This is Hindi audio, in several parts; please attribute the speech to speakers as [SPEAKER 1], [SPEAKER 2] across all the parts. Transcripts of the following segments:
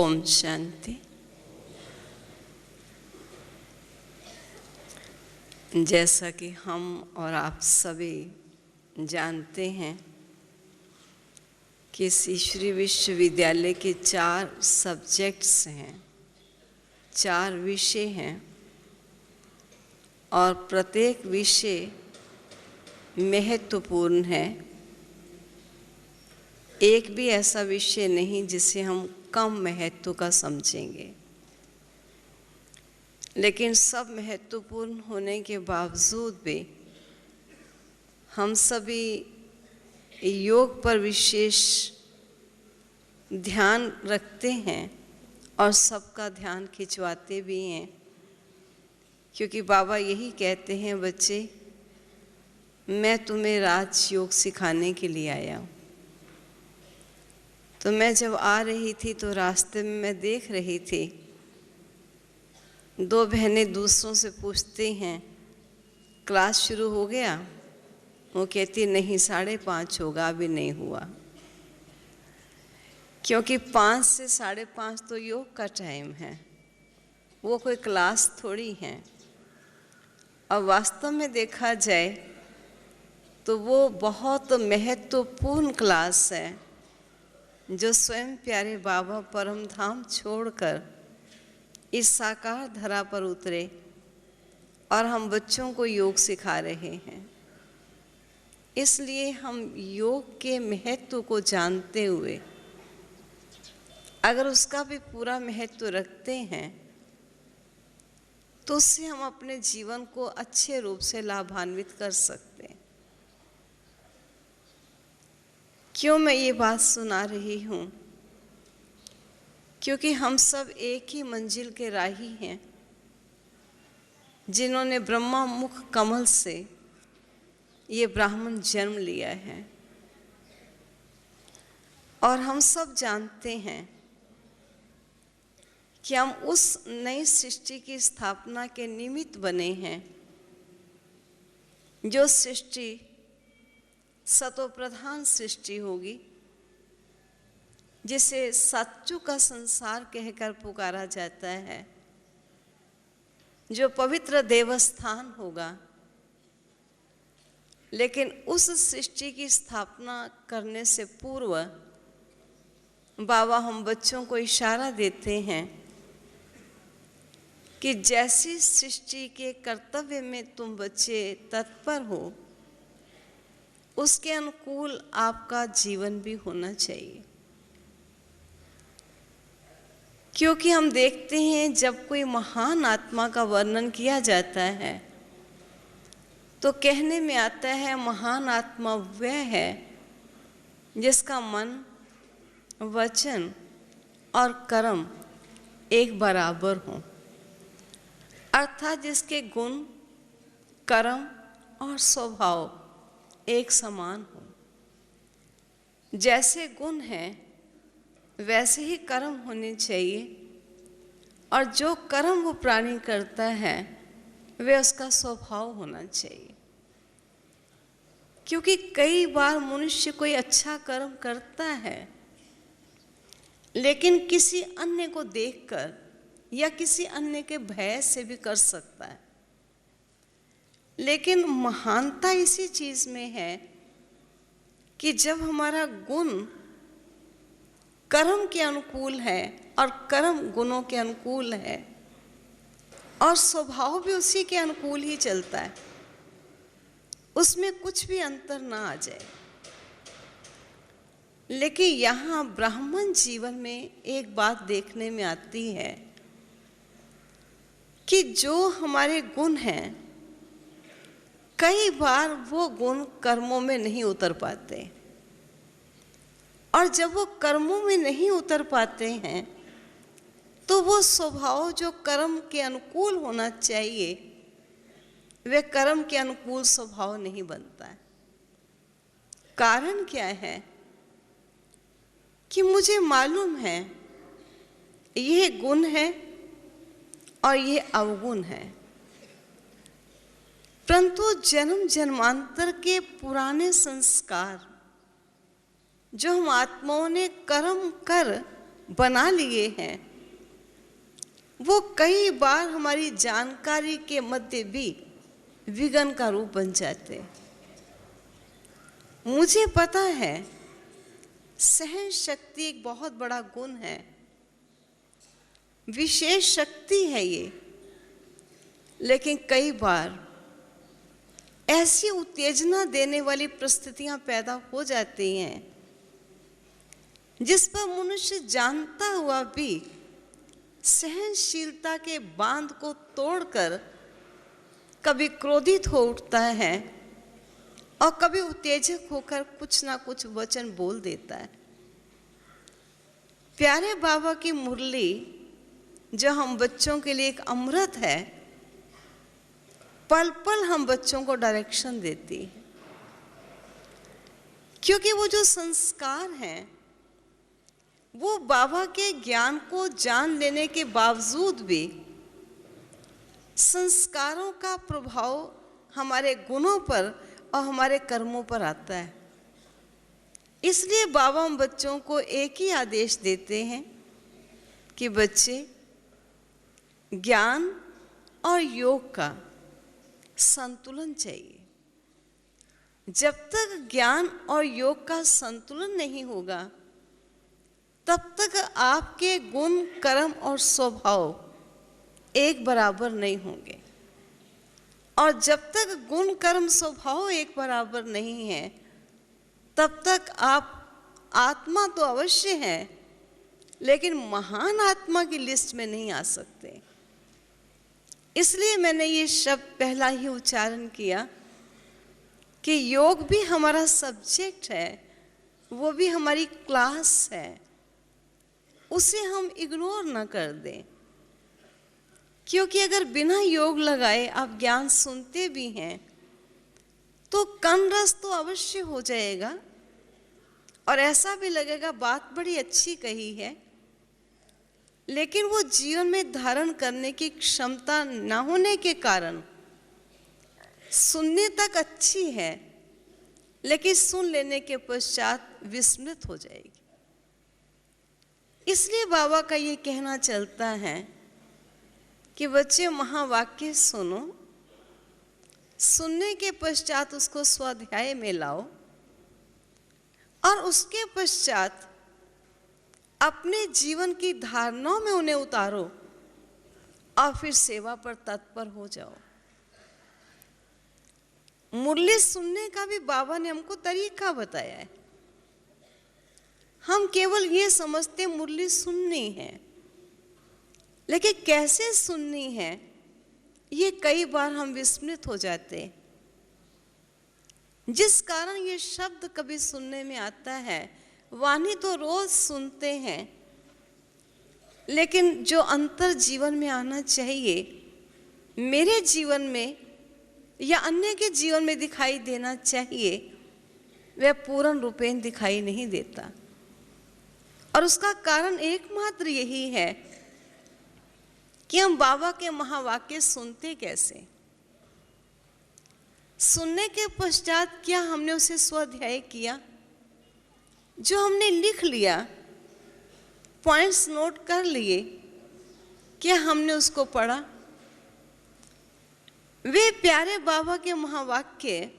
[SPEAKER 1] ओम शांति। जैसा कि हम और आप सभी जानते हैं कि इस ईश्वरीय विश्वविद्यालय के 4 सब्जेक्ट्स हैं, 4 विषय हैं और प्रत्येक विषय महत्वपूर्ण है। एक भी ऐसा विषय नहीं जिसे हम कम महत्व का समझेंगे, लेकिन सब महत्वपूर्ण होने के बावजूद भी हम सभी योग पर विशेष ध्यान रखते हैं और सबका ध्यान खिंचवाते भी हैं, क्योंकि बाबा यही कहते हैं, बच्चे मैं तुम्हें राजयोग सिखाने के लिए आया हूँ। तो मैं जब आ रही थी तो रास्ते में मैं देख रही थी 2 बहनें दूसरों से पूछती हैं, क्लास शुरू हो गया? वो कहती नहीं 5:30 होगा, अभी नहीं हुआ। क्योंकि 5 से 5:30 तो योग का टाइम है, वो कोई क्लास थोड़ी है। और वास्तव में देखा जाए तो वो बहुत महत्वपूर्ण क्लास है, जो स्वयं प्यारे बाबा परम धाम छोड़कर इस साकार धरा पर उतरे और हम बच्चों को योग सिखा रहे हैं। इसलिए हम योग के महत्व को जानते हुए अगर उसका भी पूरा महत्व रखते हैं तो उससे हम अपने जीवन को अच्छे रूप से लाभान्वित कर सकते हैं। क्यों मैं ये बात सुना रही हूँ? क्योंकि हम सब एक ही मंजिल के राही हैं, जिन्होंने ब्रह्मा मुख कमल से ये ब्राह्मण जन्म लिया है। और हम सब जानते हैं कि हम उस नई सृष्टि की स्थापना के निमित्त बने हैं, जो सृष्टि सतो प्रधान सृष्टि होगी, जिसे सच्चू का संसार कहकर पुकारा जाता है, जो पवित्र देवस्थान होगा। लेकिन उस सृष्टि की स्थापना करने से पूर्व बाबा हम बच्चों को इशारा देते हैं कि जैसी सृष्टि के कर्तव्य में तुम बच्चे तत्पर हो, उसके अनुकूल आपका जीवन भी होना चाहिए। क्योंकि हम देखते हैं जब कोई महान आत्मा का वर्णन किया जाता है तो कहने में आता है, महान आत्मा वह है जिसका मन, वचन और कर्म एक बराबर हो, अर्थात जिसके गुण, कर्म और स्वभाव एक समान हो। जैसे गुण हैं वैसे ही कर्म होने चाहिए, और जो कर्म वो प्राणी करता है वह उसका स्वभाव होना चाहिए। क्योंकि कई बार मनुष्य कोई अच्छा कर्म करता है, लेकिन किसी अन्य को देखकर या किसी अन्य के भय से भी कर सकता है। लेकिन महानता इसी चीज में है कि जब हमारा गुण कर्म के अनुकूल है और कर्म गुणों के अनुकूल है और स्वभाव भी उसी के अनुकूल ही चलता है, उसमें कुछ भी अंतर ना आ जाए। लेकिन यहाँ ब्राह्मण जीवन में एक बात देखने में आती है कि जो हमारे गुण हैं, कई बार वो गुण कर्मों में नहीं उतर पाते, और जब वो कर्मों में नहीं उतर पाते हैं तो वो स्वभाव जो कर्म के अनुकूल होना चाहिए, वह कर्म के अनुकूल स्वभाव नहीं बनता है। कारण क्या है कि मुझे मालूम है यह गुण है और यह अवगुण है, परंतु जन्म जन्मांतर के पुराने संस्कार जो हम आत्माओं ने कर्म कर बना लिए हैं वो कई बार हमारी जानकारी के मध्य भी विघ्न का रूप बन जाते हैं। मुझे पता है सहन शक्ति एक बहुत बड़ा गुण है, विशेष शक्ति है ये, लेकिन कई बार ऐसी उत्तेजना देने वाली परिस्थितियां पैदा हो जाती हैं जिस पर मनुष्य जानता हुआ भी सहनशीलता के बांध को तोड़कर कभी क्रोधित हो उठता है और कभी उत्तेजक होकर कुछ ना कुछ वचन बोल देता है। प्यारे बाबा की मुरली जो हम बच्चों के लिए एक अमृत है, पल पल हम बच्चों को डायरेक्शन देती है, क्योंकि वो जो संस्कार हैं वो बाबा के ज्ञान को जान लेने के बावजूद भी संस्कारों का प्रभाव हमारे गुणों पर और हमारे कर्मों पर आता है। इसलिए बाबा हम बच्चों को एक ही आदेश देते हैं कि बच्चे ज्ञान और योग का संतुलन चाहिए। जब तक ज्ञान और योग का संतुलन नहीं होगा तब तक आपके गुण, कर्म और स्वभाव एक बराबर नहीं होंगे। और जब तक गुण, कर्म, स्वभाव एक बराबर नहीं है तब तक आप आत्मा तो अवश्य हैं लेकिन महान आत्मा की लिस्ट में नहीं आ सकते। इसलिए मैंने ये शब्द पहला ही उच्चारण किया कि योग भी हमारा सब्जेक्ट है, वो भी हमारी क्लास है, उसे हम इग्नोर ना कर दें। क्योंकि अगर बिना योग लगाए आप ज्ञान सुनते भी हैं तो कण रस तो अवश्य हो जाएगा और ऐसा भी लगेगा बात बड़ी अच्छी कही है, लेकिन वो जीवन में धारण करने की क्षमता ना होने के कारण सुनने तक अच्छी है लेकिन सुन लेने के पश्चात विस्मृत हो जाएगी। इसलिए बाबा का ये कहना चलता है कि बच्चे महावाक्य सुनो, सुनने के पश्चात उसको स्वाध्याय में लाओ और उसके पश्चात अपने जीवन की धारणाओं में उन्हें उतारो और फिर सेवा पर तत्पर हो जाओ। मुरली सुनने का भी बाबा ने हमको तरीका बताया है। हम केवल ये समझते मुरली सुननी है, लेकिन कैसे सुननी है ये कई बार हम विस्मृत हो जाते हैं, जिस कारण ये शब्द कभी सुनने में आता है। वाणी तो रोज सुनते हैं लेकिन जो अंतर जीवन में आना चाहिए, मेरे जीवन में या अन्य के जीवन में दिखाई देना चाहिए, वह पूर्ण रूपेण दिखाई नहीं देता। और उसका कारण एकमात्र यही है कि हम बाबा के महावाक्य सुनते कैसे। सुनने के पश्चात क्या हमने उसे स्वाध्याय किया? जो हमने लिख लिया, पॉइंट्स नोट कर लिए, क्या हमने उसको पढ़ा? वे प्यारे बाबा के महावाक्य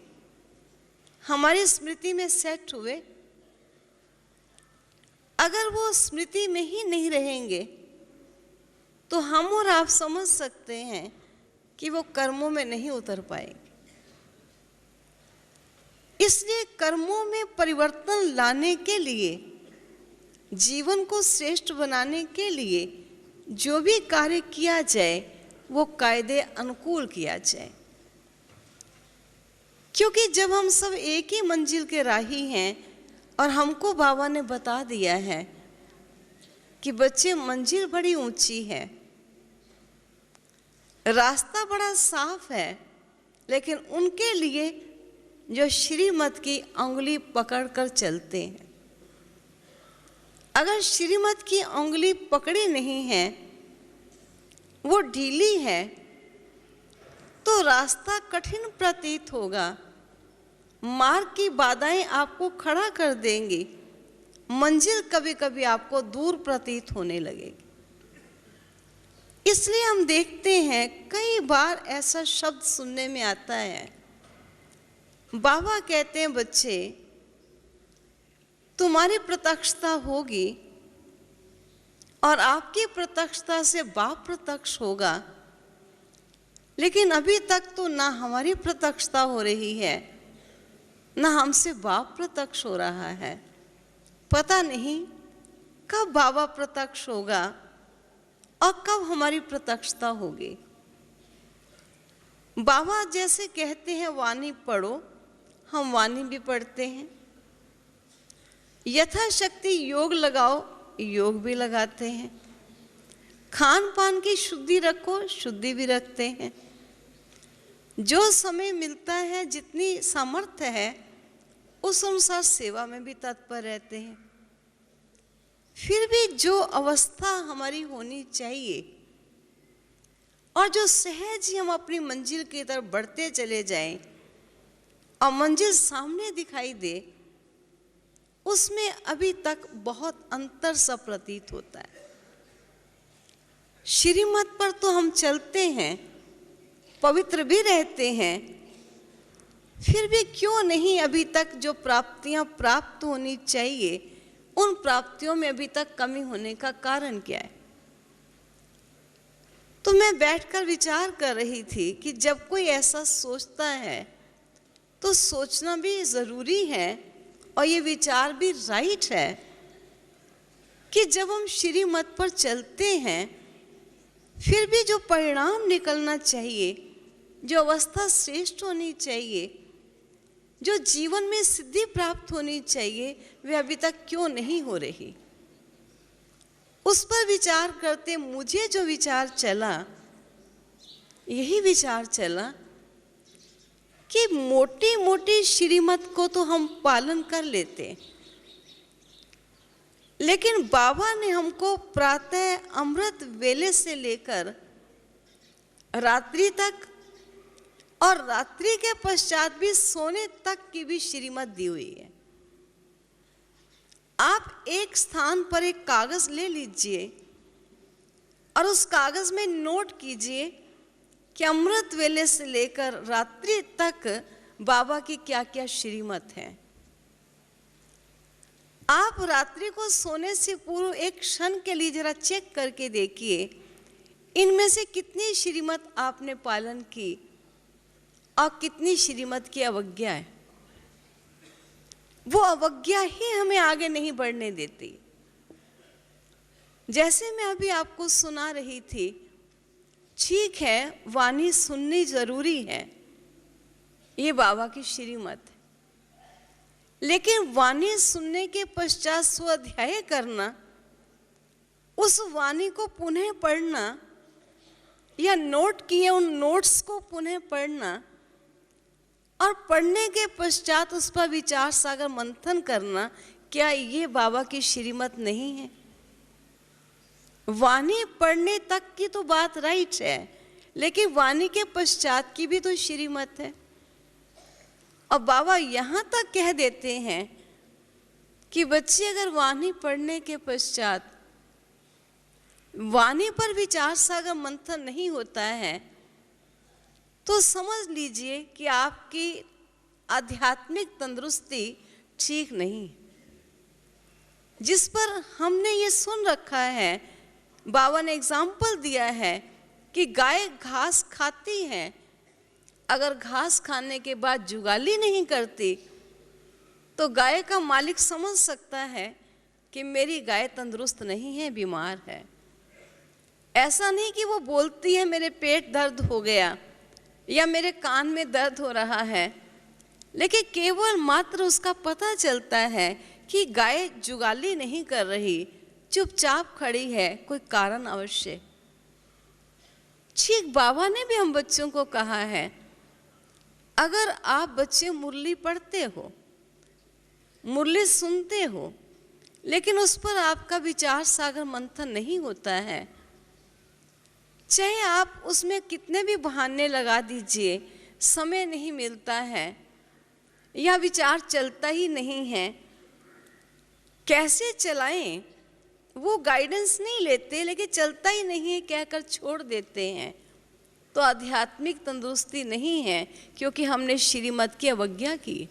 [SPEAKER 1] हमारी स्मृति में सेट हुए। अगर वो स्मृति में ही नहीं रहेंगे तो हम और आप समझ सकते हैं कि वो कर्मों में नहीं उतर पाएंगे। इसलिए कर्मों में परिवर्तन लाने के लिए, जीवन को श्रेष्ठ बनाने के लिए जो भी कार्य किया जाए वो कायदे अनुकूल किया जाए। क्योंकि जब हम सब एक ही मंजिल के राही हैं और हमको बाबा ने बता दिया है कि बच्चे मंजिल बड़ी ऊंची है, रास्ता बड़ा साफ है, लेकिन उनके लिए जो श्रीमत की उंगली पकड़कर चलते हैं, अगर श्रीमत की उंगली पकड़ी नहीं है, वो ढीली है, तो रास्ता कठिन प्रतीत होगा। मार्ग की बाधाएं आपको खड़ा कर देंगी मंजिल कभी कभी आपको दूर प्रतीत होने लगेगी। इसलिए हम देखते हैं कई बार ऐसा शब्द सुनने में आता है, बाबा कहते हैं बच्चे तुम्हारी प्रत्यक्षता होगी और आपकी प्रत्यक्षता से बाप प्रत्यक्ष होगा, लेकिन अभी तक तो ना हमारी प्रत्यक्षता हो रही है ना हमसे बाप प्रत्यक्ष हो रहा है। पता नहीं कब बाबा प्रत्यक्ष होगा और कब हमारी प्रत्यक्षता होगी। बाबा जैसे कहते हैं वाणी पढ़ो, हम वाणी भी पढ़ते हैं। यथाशक्ति योग लगाओ, योग भी लगाते हैं। खान पान की शुद्धि रखो, शुद्धि भी रखते हैं। जो समय मिलता है, जितनी सामर्थ्य है, उस अनुसार सेवा में भी तत्पर रहते हैं। फिर भी जो अवस्था हमारी होनी चाहिए और जो सहज ही हम अपनी मंजिल की तरफ बढ़ते चले जाएं और मंजिल सामने दिखाई दे, उसमें अभी तक बहुत अंतर सा प्रतीत होता है। श्रीमत पर तो हम चलते हैं, पवित्र भी रहते हैं, फिर भी क्यों नहीं अभी तक जो प्राप्तियां प्राप्त होनी चाहिए, उन प्राप्तियों में अभी तक कमी होने का कारण क्या है? तो मैं बैठकर विचार कर रही थी कि जब कोई ऐसा सोचता है तो सोचना भी जरूरी है और ये विचार भी राइट है कि जब हम श्रीमत पर चलते हैं फिर भी जो परिणाम निकलना चाहिए, जो अवस्था श्रेष्ठ होनी चाहिए, जो जीवन में सिद्धि प्राप्त होनी चाहिए, वे अभी तक क्यों नहीं हो रही। उस पर विचार करते मुझे जो विचार चला, यही विचार चला कि मोटी मोटी श्रीमत को तो हम पालन कर लेते, लेकिन बाबा ने हमको प्रातः अमृत वेले से लेकर रात्रि तक और रात्रि के पश्चात भी सोने तक की भी श्रीमत दी हुई है। आप एक स्थान पर एक कागज ले लीजिए और उस कागज में नोट कीजिए कि अमृत वेले से लेकर रात्रि तक बाबा की क्या क्या श्रीमत है। आप रात्रि को सोने से पूर्व एक क्षण के लिए जरा चेक करके देखिए, इनमें से कितनी श्रीमत आपने पालन की और कितनी श्रीमत की अवज्ञा है। वो अवज्ञा ही हमें आगे नहीं बढ़ने देती। जैसे मैं अभी आपको सुना रही थी, ठीक है वाणी सुननी जरूरी है, ये बाबा की श्रीमत है, लेकिन वाणी सुनने के पश्चात स्वाध्याय करना, उस वाणी को पुनः पढ़ना या नोट किए उन नोट्स को पुनः पढ़ना और पढ़ने के पश्चात उस पर विचार सागर मंथन करना, क्या ये बाबा की श्रीमत नहीं है? वाणी पढ़ने तक की तो बात राइट है, लेकिन वाणी के पश्चात की भी तो श्रीमत है। और बाबा यहाँ तक कह देते हैं कि बच्चे अगर वाणी पढ़ने के पश्चात वाणी पर विचार सागर मंथन नहीं होता है तो समझ लीजिए कि आपकी आध्यात्मिक तंदुरुस्ती ठीक नहीं। जिस पर हमने ये सुन रखा है, बाबा ने एग्जाम्पल दिया है कि गाय घास खाती है, अगर घास खाने के बाद जुगाली नहीं करती तो गाय का मालिक समझ सकता है कि मेरी गाय तंदुरुस्त नहीं है, बीमार है। ऐसा नहीं कि वो बोलती है मेरे पेट दर्द हो गया या मेरे कान में दर्द हो रहा है, लेकिन केवल मात्र उसका पता चलता है कि गाय जुगाली नहीं कर रही, चुपचाप खड़ी है, कोई कारण अवश्य। ठीक बाबा ने भी हम बच्चों को कहा है, अगर आप बच्चे मुरली पढ़ते हो, मुरली सुनते हो, लेकिन उस पर आपका विचार सागर मंथन नहीं होता है, चाहे आप उसमें कितने भी बहाने लगा दीजिए, समय नहीं मिलता है या विचार चलता ही नहीं है, कैसे चलाएं वो गाइडेंस नहीं लेते, लेकिन चलता ही नहीं है कहकर छोड़ देते हैं। तो आध्यात्मिक तंदुरुस्ती नहीं है, क्योंकि हमने श्रीमत की अवज्ञा की।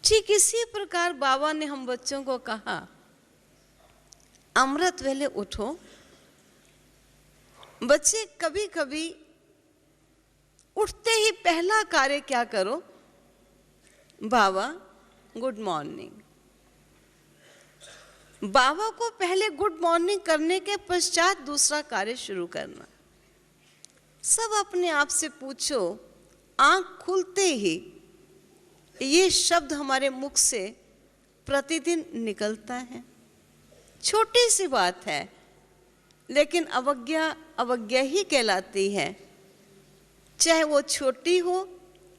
[SPEAKER 1] ठीक इसी प्रकार बाबा ने हम बच्चों को कहा, अमृत वेले उठो। बच्चे कभी कभी उठते ही पहला कार्य क्या करो, बाबा गुड मॉर्निंग। बाबा को पहले गुड मॉर्निंग करने के पश्चात दूसरा कार्य शुरू करना। सब अपने आप से पूछो, आंख खुलते ही ये शब्द हमारे मुख से प्रतिदिन निकलता है। छोटी सी बात है, लेकिन अवज्ञा अवज्ञा ही कहलाती है, चाहे वो छोटी हो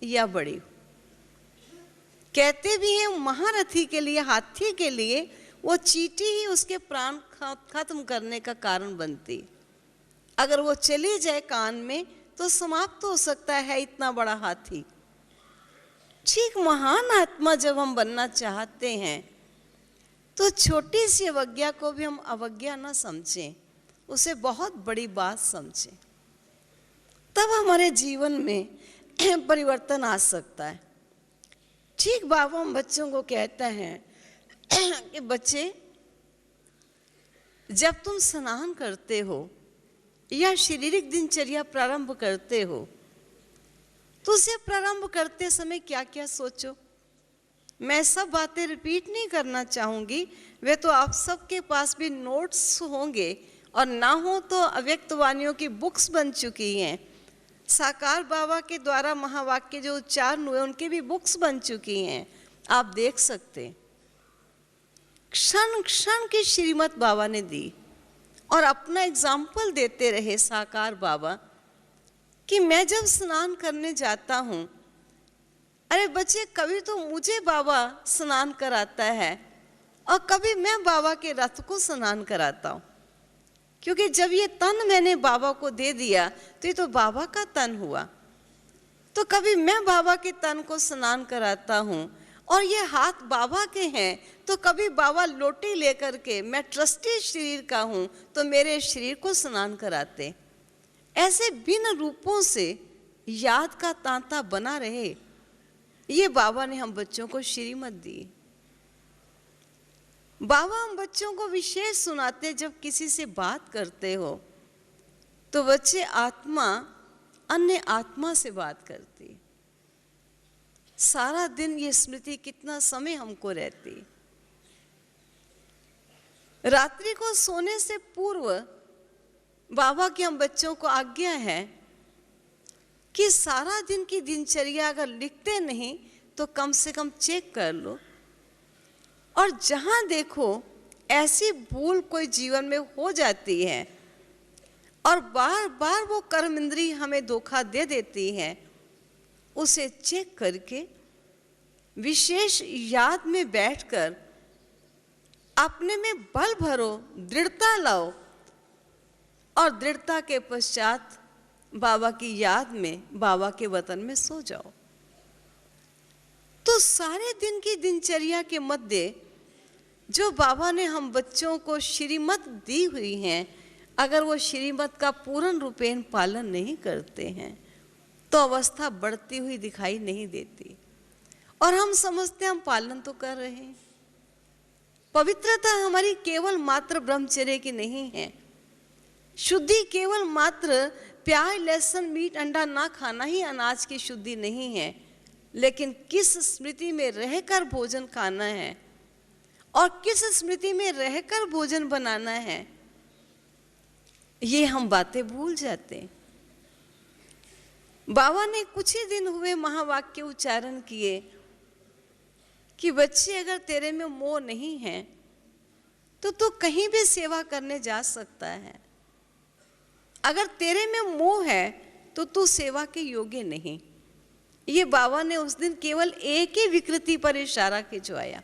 [SPEAKER 1] या बड़ी हो। कहते भी हैं महारथी के लिए, हाथी के लिए वो चींटी ही उसके प्राण खत्म करने का कारण बनती। अगर वो चली जाए कान में तो समाप्त हो सकता है इतना बड़ा हाथी। ठीक महान आत्मा जब हम बनना चाहते हैं तो छोटी सी अवज्ञा को भी हम अवज्ञा ना समझें, उसे बहुत बड़ी बात समझें, तब हमारे जीवन में परिवर्तन आ सकता है। ठीक बाबा हम बच्चों को कहता है कि बच्चे, जब तुम स्नान करते हो या शारीरिक दिनचर्या प्रारंभ करते हो तो उसे प्रारंभ करते समय क्या क्या सोचो। मैं सब बातें रिपीट नहीं करना चाहूँगी, वे तो आप सबके पास भी नोट्स होंगे, और ना हो तो अव्यक्त वाणियों की बुक्स बन चुकी हैं। साकार बाबा के द्वारा महावाक्य जो उच्चारण हुए उनकी भी बुक्स बन चुकी हैं, आप देख सकते। क्षण क्षण की श्रीमत बाबा ने दी और अपना एग्जाम्पल देते रहे साकार बाबा कि मैं जब स्नान करने जाता हूँ, अरे बच्चे कभी तो मुझे बाबा स्नान कराता है और कभी मैं बाबा के रथ को स्नान कराता हूँ, क्योंकि जब ये तन मैंने बाबा को दे दिया तो ये तो बाबा का तन हुआ। तो कभी मैं बाबा के तन को स्नान कराता हूँ और ये हाथ बाबा के हैं, तो कभी बाबा लोटी लेकर के, मैं ट्रस्टी शरीर का हूँ तो मेरे शरीर को स्नान कराते। ऐसे भिन्न रूपों से याद का तांता बना रहे, ये बाबा ने हम बच्चों को श्रीमत दी। बाबा हम बच्चों को विशेष सुनाते, जब किसी से बात करते हो तो बच्चे आत्मा अन्य आत्मा से बात करती। सारा दिन ये स्मृति कितना समय हमको रहती। रात्रि को सोने से पूर्व बाबा की हम बच्चों को आज्ञा है कि सारा दिन की दिनचर्या अगर लिखते नहीं तो कम से कम चेक कर लो, और जहां देखो ऐसी भूल कोई जीवन में हो जाती है और बार बार वो कर्म इंद्रिय हमें धोखा दे देती है, उसे चेक करके विशेष याद में बैठकर अपने में बल भरो, दृढ़ता लाओ, और दृढ़ता के पश्चात बाबा की याद में, बाबा के वतन में सो जाओ। तो सारे दिन की दिनचर्या के मध्य जो बाबा ने हम बच्चों को श्रीमत दी हुई हैं, अगर वो श्रीमत का पूर्ण रूपेण पालन नहीं करते हैं तो अवस्था बढ़ती हुई दिखाई नहीं देती, और हम समझते हम पालन तो कर रहे हैं। पवित्रता हमारी केवल मात्र ब्रह्मचर्य की नहीं है। शुद्धि केवल मात्र प्याज लहसुन मीट अंडा ना खाना ही अनाज की शुद्धि नहीं है, लेकिन किस स्मृति में रहकर भोजन खाना है और किस स्मृति में रहकर भोजन बनाना है, ये हम बातें भूल जाते हैं। बाबा ने कुछ ही दिन हुए महावाक्य उच्चारण किए कि बच्चे, अगर तेरे में मोह नहीं है तो तू कहीं भी सेवा करने जा सकता है। अगर तेरे में मोह है तो तू सेवा के योग्य नहीं। ये बाबा ने उस दिन केवल एक ही विकृति पर इशारा खिंचवाया।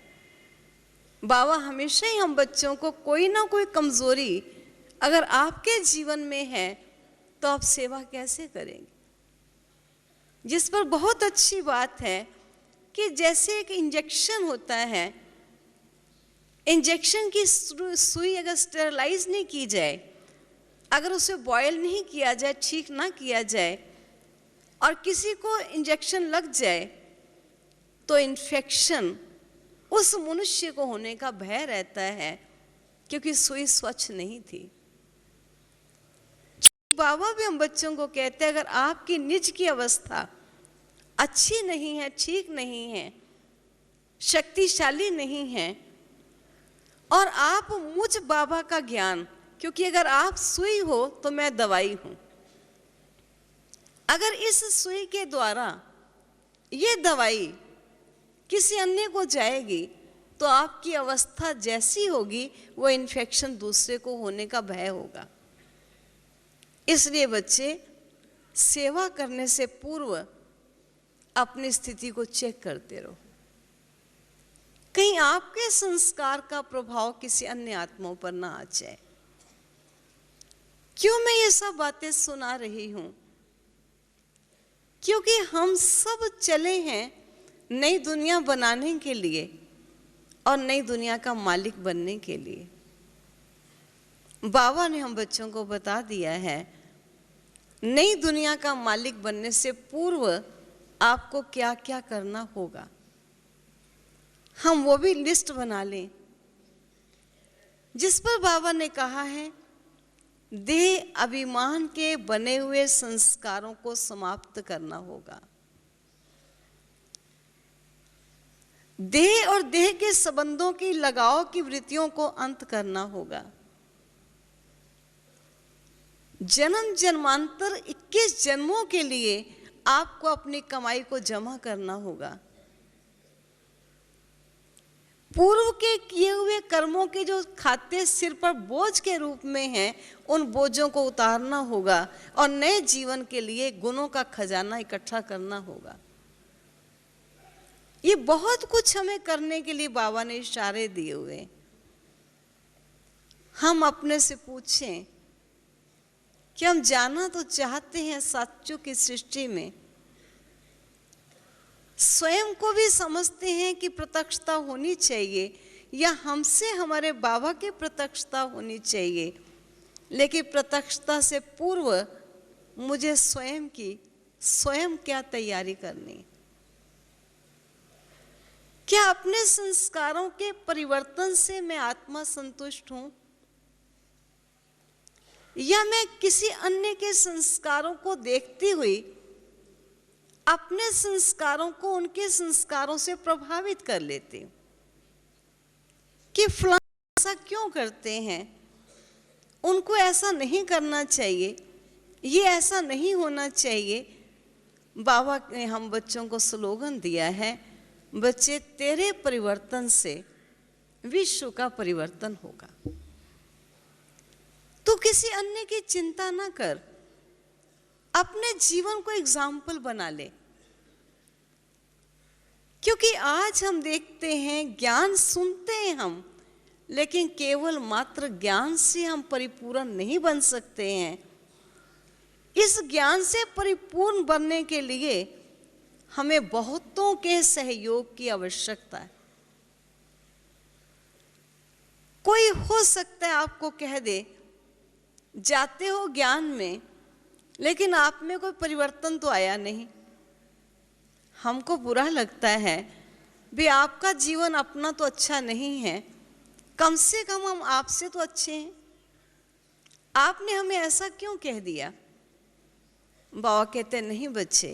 [SPEAKER 1] बाबा हमेशा ही हम बच्चों को कोई ना कोई कमजोरी अगर आपके जीवन में है तो आप सेवा कैसे करेंगे, जिस पर बहुत अच्छी बात है कि जैसे एक इंजेक्शन होता है इंजेक्शन की सुई अगर स्टेरलाइज नहीं की जाए, अगर उसे बॉयल नहीं किया जाए, ठीक ना किया जाए, और किसी को इंजेक्शन लग जाए तो इन्फेक्शन उस मनुष्य को होने का भय रहता है, क्योंकि सुई स्वच्छ नहीं थी। बाबा भी हम बच्चों को कहते हैं, अगर आपकी निज की अवस्था अच्छी नहीं है, ठीक नहीं है, शक्तिशाली नहीं है, और आप मुझ बाबा का ज्ञान, क्योंकि अगर आप सुई हो तो मैं दवाई हूं, अगर इस सुई के द्वारा ये दवाई किसी अन्य को जाएगी तो आपकी अवस्था जैसी होगी वो इन्फेक्शन दूसरे को होने का भय होगा। इसलिए बच्चे, सेवा करने से पूर्व अपनी स्थिति को चेक करते रहो, कहीं आपके संस्कार का प्रभाव किसी अन्य आत्माओं पर ना आ जाए। क्यों मैं ये सब बातें सुना रही हूं? क्योंकि हम सब चले हैं नई दुनिया बनाने के लिए और नई दुनिया का मालिक बनने के लिए। बाबा ने हम बच्चों को बता दिया है, नई दुनिया का मालिक बनने से पूर्व आपको क्या क्या करना होगा। हम वो भी लिस्ट बना लें, जिस पर बाबा ने कहा है, देह अभिमान के बने हुए संस्कारों को समाप्त करना होगा, देह और देह के संबंधों की लगाव की वृत्तियों को अंत करना होगा, जन्म जन्मांतर 21 जन्मों के लिए आपको अपनी कमाई को जमा करना होगा, पूर्व के किए हुए कर्मों के जो खाते सिर पर बोझ के रूप में हैं, उन बोझों को उतारना होगा और नए जीवन के लिए गुणों का खजाना इकट्ठा करना होगा। ये बहुत कुछ हमें करने के लिए बाबा ने इशारे दिए हुए। हम अपने से पूछें कि हम जाना तो चाहते हैं सच्चों की सृष्टि में, स्वयं को भी समझते हैं कि प्रत्यक्षता होनी चाहिए या हमसे हमारे बाबा की प्रत्यक्षता होनी चाहिए, लेकिन प्रत्यक्षता से पूर्व मुझे स्वयं क्या तैयारी करनी। क्या अपने संस्कारों के परिवर्तन से मैं आत्मा संतुष्ट हूं, या मैं किसी अन्य के संस्कारों को देखती हुई अपने संस्कारों को उनके संस्कारों से प्रभावित कर लेती हूं कि फलाना ऐसा क्यों करते हैं, उनको ऐसा नहीं करना चाहिए, ये ऐसा नहीं होना चाहिए। बाबा ने हम बच्चों को स्लोगन दिया है, बच्चे तेरे परिवर्तन से विश्व का परिवर्तन होगा। तू किसी अन्य की चिंता ना कर, अपने जीवन को एग्जाम्पल बना ले, क्योंकि आज हम देखते हैं ज्ञान सुनते हैं हम, लेकिन केवल मात्र ज्ञान से हम परिपूर्ण नहीं बन सकते हैं। इस ज्ञान से परिपूर्ण बनने के लिए हमें बहुतों के सहयोग की आवश्यकता है। कोई हो सकता है आपको कह दे, जाते हो ज्ञान में लेकिन आप में कोई परिवर्तन तो आया नहीं। हमको बुरा लगता है, भी आपका जीवन अपना तो अच्छा नहीं है, कम से कम हम आपसे तो अच्छे हैं, आपने हमें ऐसा क्यों कह दिया। बाबा कहते नहीं बच्चे,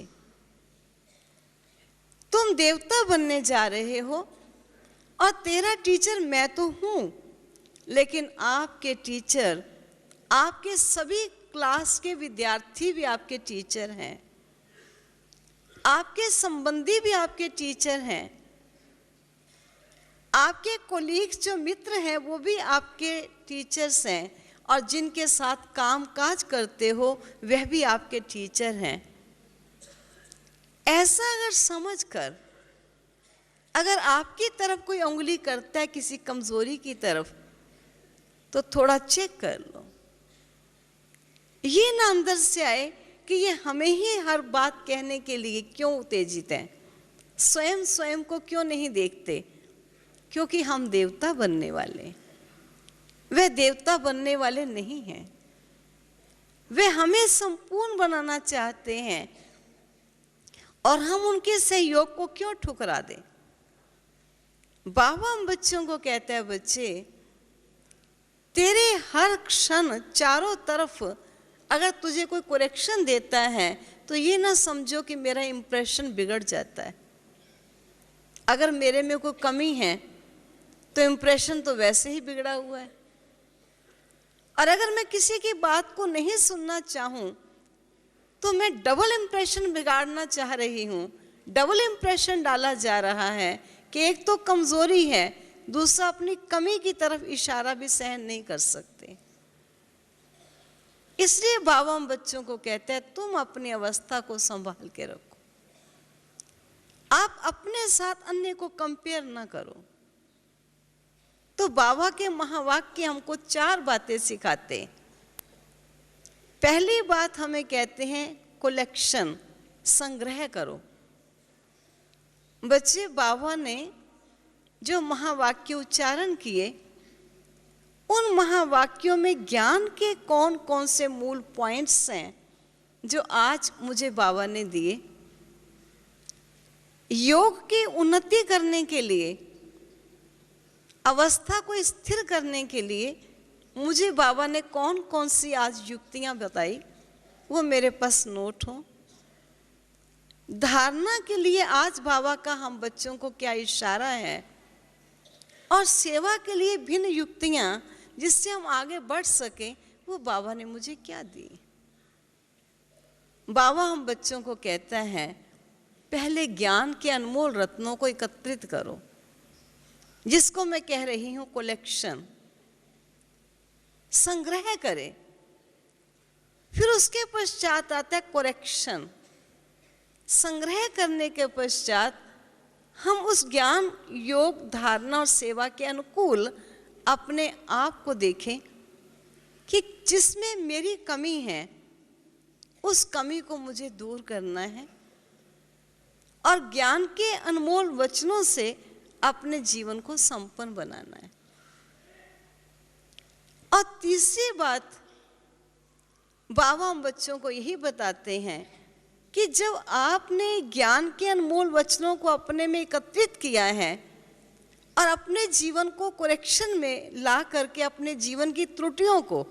[SPEAKER 1] तुम देवता बनने जा रहे हो और तेरा टीचर मैं तो हूं, लेकिन आपके टीचर, आपके सभी क्लास के विद्यार्थी भी आपके टीचर हैं, आपके संबंधी भी आपके टीचर हैं, आपके कोलीग्स जो मित्र हैं वो भी आपके टीचर्स हैं, और जिनके साथ काम काज करते हो वह भी आपके टीचर हैं। ऐसा अगर समझकर अगर आपकी तरफ कोई उंगली करता है किसी कमजोरी की तरफ, तो थोड़ा चेक कर लो। ये ना अंदर से आए कि ये हमें ही हर बात कहने के लिए क्यों उत्तेजित हैं, स्वयं को क्यों नहीं देखते, क्योंकि हम देवता बनने वाले, वे देवता बनने वाले नहीं हैं। वे हमें संपूर्ण बनाना चाहते हैं और हम उनके सहयोग को क्यों ठुकरा दें। बाबा हम बच्चों को कहता है, बच्चे तेरे हर क्षण चारों तरफ अगर तुझे कोई करेक्शन देता है तो ये ना समझो कि मेरा इंप्रेशन बिगड़ जाता है। अगर मेरे में कोई कमी है तो इंप्रेशन तो वैसे ही बिगड़ा हुआ है। और अगर मैं किसी की बात को नहीं सुनना चाहूं तो मैं डबल इंप्रेशन बिगाड़ना चाह रही हूं। डबल इंप्रेशन डाला जा रहा है कि एक तो कमजोरी है, दूसरा अपनी कमी की तरफ इशारा भी सहन नहीं कर सकते। इसलिए बाबा हम बच्चों को कहते हैं, तुम अपनी अवस्था को संभाल के रखो। आप अपने साथ अन्य को कंपेयर ना करो। तो बाबा के महावाक्य हमको 4 बातें सिखाते हैं। पहली बात हमें कहते हैं कलेक्शन, संग्रह करो। बच्चे बाबा ने जो महावाक्य उच्चारण किए, उन महावाक्यों में ज्ञान के कौन कौन से मूल पॉइंट्स हैं जो आज मुझे बाबा ने दिए। योग की उन्नति करने के लिए, अवस्था को स्थिर करने के लिए मुझे बाबा ने कौन कौन सी आज युक्तियां बताई, वो मेरे पास नोट हो। धारणा के लिए आज बाबा का हम बच्चों को क्या इशारा है, और सेवा के लिए भिन्न युक्तियां जिससे हम आगे बढ़ सके, वो बाबा ने मुझे क्या दी। बाबा हम बच्चों को कहता है, पहले ज्ञान के अनमोल रत्नों को एकत्रित करो, जिसको मैं कह रही हूं कलेक्शन। संग्रह करें। फिर उसके पश्चात आता है करेक्शन। संग्रह करने के पश्चात हम उस ज्ञान, योग, धारणा और सेवा के अनुकूल अपने आप को देखें कि जिसमें मेरी कमी है उस कमी को मुझे दूर करना है और ज्ञान के अनमोल वचनों से अपने जीवन को संपन्न बनाना है। और तीसरी बात बाबा हम बच्चों को यही बताते हैं कि जब आपने ज्ञान के अनमोल वचनों को अपने में एकत्रित किया है और अपने जीवन को करेक्शन में ला करके अपने जीवन की त्रुटियों को,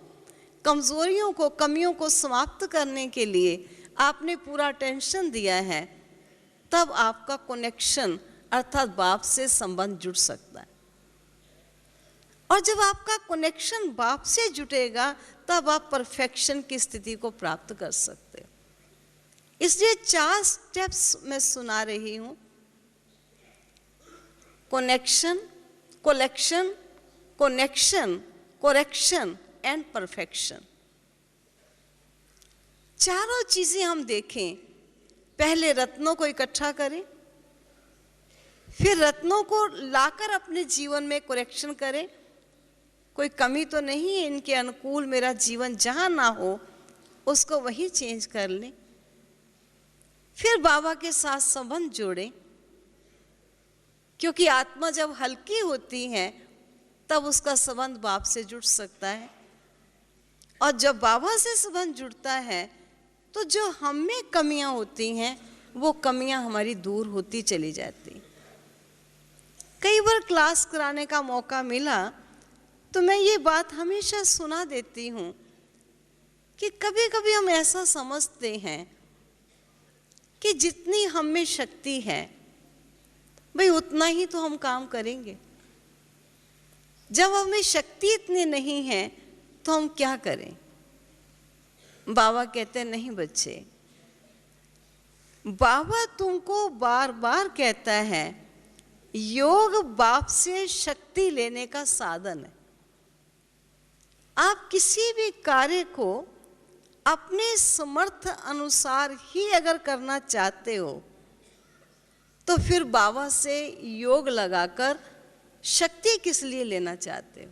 [SPEAKER 1] कमजोरियों को, कमियों को समाप्त करने के लिए आपने पूरा अटेंशन दिया है, तब आपका कनेक्शन अर्थात बाप से संबंध जुड़ सकता है। और जब आपका कनेक्शन बाप से जुटेगा तब आप परफेक्शन की स्थिति को प्राप्त कर सकते हो। इसलिए 4 स्टेप्स मैं सुना रही हूं। Connection, collection, connection, correction and perfection. चारों चीजें हम देखें। पहले रत्नों को इकट्ठा करें, फिर रत्नों को लाकर अपने जीवन में करेक्शन करें। कोई कमी तो नहीं है इनके अनुकूल, मेरा जीवन जहां ना हो उसको वही चेंज कर लें। फिर बाबा के साथ संबंध जोड़ें, क्योंकि आत्मा जब हल्की होती है तब उसका संबंध बाप से जुड़ सकता है। और जब बाबा से संबंध जुड़ता है तो जो हम में कमियां होती हैं वो कमियां हमारी दूर होती चली जाती। कई बार क्लास कराने का मौका मिला तो मैं ये बात हमेशा सुना देती हूँ कि कभी कभी हम ऐसा समझते हैं कि जितनी हम में शक्ति है भाई उतना ही तो हम काम करेंगे। जब हमें शक्ति इतनी नहीं है तो हम क्या करें। बाबा कहते हैं नहीं बच्चे, बाबा तुमको बार बार कहता है योग बाप से शक्ति लेने का साधन है। आप किसी भी कार्य को अपने समर्थ अनुसार ही अगर करना चाहते हो तो फिर बाबा से योग लगाकर शक्ति किस लिए लेना चाहते हो।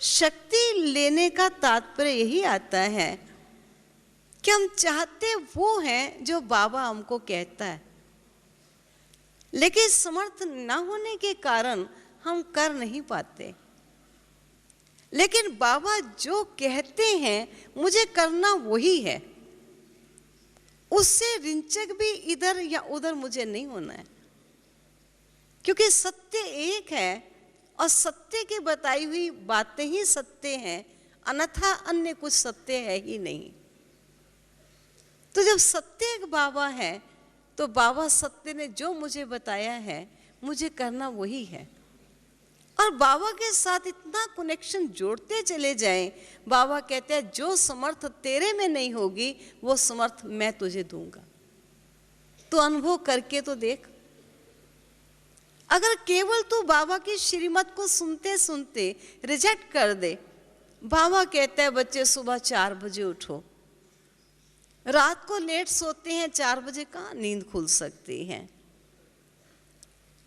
[SPEAKER 1] शक्ति लेने का तात्पर्य यही आता है कि हम चाहते वो हैं जो बाबा हमको कहता है, लेकिन समर्थ न होने के कारण हम कर नहीं पाते। लेकिन बाबा जो कहते हैं मुझे करना वही है, उससे रिंचक भी इधर या उधर मुझे नहीं होना है, क्योंकि सत्य एक है और सत्य की बताई हुई बातें ही सत्य हैं, अन्यथा अन्य कुछ सत्य है ही नहीं। तो जब सत्य एक बाबा है तो बाबा सत्य ने जो मुझे बताया है मुझे करना वही है। और बाबा के साथ इतना कनेक्शन जोड़ते चले जाएं। बाबा कहते हैं जो समर्थ तेरे में नहीं होगी वो समर्थ मैं तुझे दूंगा। तो अनुभव करके तो देख। अगर केवल तू बाबा की श्रीमत को सुनते सुनते रिजेक्ट कर दे, बाबा कहते हैं बच्चे सुबह 4 बजे उठो, रात को लेट सोते हैं, 4 बजे कहाँ नींद खुल सकती है।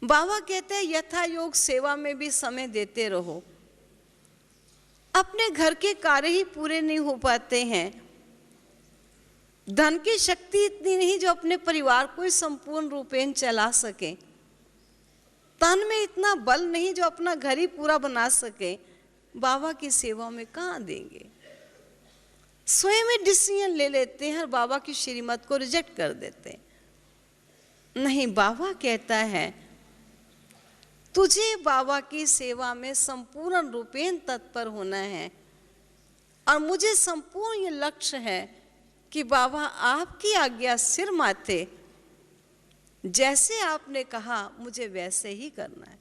[SPEAKER 1] बाबा कहते हैं यथा योग सेवा में भी समय देते रहो। अपने घर के कार्य ही पूरे नहीं हो पाते हैं, धन की शक्ति इतनी नहीं जो अपने परिवार को ही संपूर्ण रूपेण चला सके, तन में इतना बल नहीं जो अपना घर ही पूरा बना सके, बाबा की सेवा में कहाँ देंगे। स्वयं ही डिसीजन ले लेते हैं और बाबा की श्रीमत को रिजेक्ट कर देते हैं। नहीं, बाबा कहता है तुझे बाबा की सेवा में संपूर्ण रूपेण तत्पर होना है। और मुझे संपूर्ण ये लक्ष्य है कि बाबा आपकी आज्ञा सिर माथे, जैसे आपने कहा मुझे वैसे ही करना है।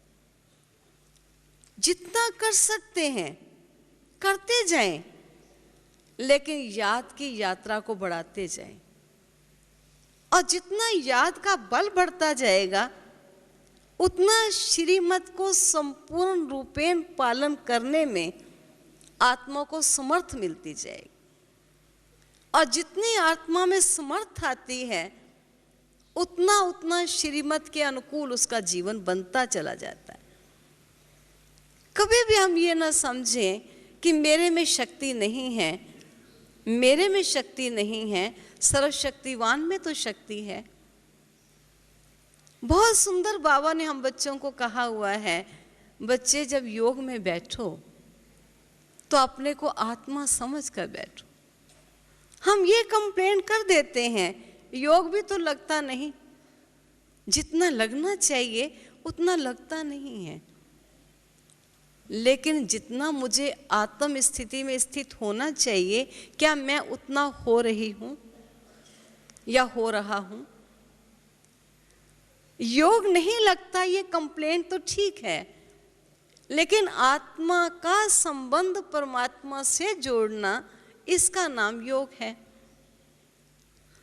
[SPEAKER 1] जितना कर सकते हैं करते जाएं, लेकिन याद की यात्रा को बढ़ाते जाएं। और जितना याद का बल बढ़ता जाएगा उतना श्रीमत को संपूर्ण रूपेण पालन करने में आत्मा को समर्थ मिलती जाएगी। और जितनी आत्मा में समर्थ आती है उतना उतना श्रीमत के अनुकूल उसका जीवन बनता चला जाता है। कभी भी हम ये ना समझें कि मेरे में शक्ति नहीं है, मेरे में शक्ति नहीं है, सर्वशक्तिवान में तो शक्ति है। बहुत सुंदर बाबा ने हम बच्चों को कहा हुआ है, बच्चे जब योग में बैठो तो अपने को आत्मा समझ कर बैठो। हम ये कंप्लेंट कर देते हैं योग भी तो लगता नहीं, जितना लगना चाहिए उतना लगता नहीं है। लेकिन जितना मुझे आत्म स्थिति में स्थित होना चाहिए, क्या मैं उतना हो रही हूं या हो रहा हूं? योग नहीं लगता ये कंप्लेंट तो ठीक है, लेकिन आत्मा का संबंध परमात्मा से जोड़ना, इसका नाम योग है।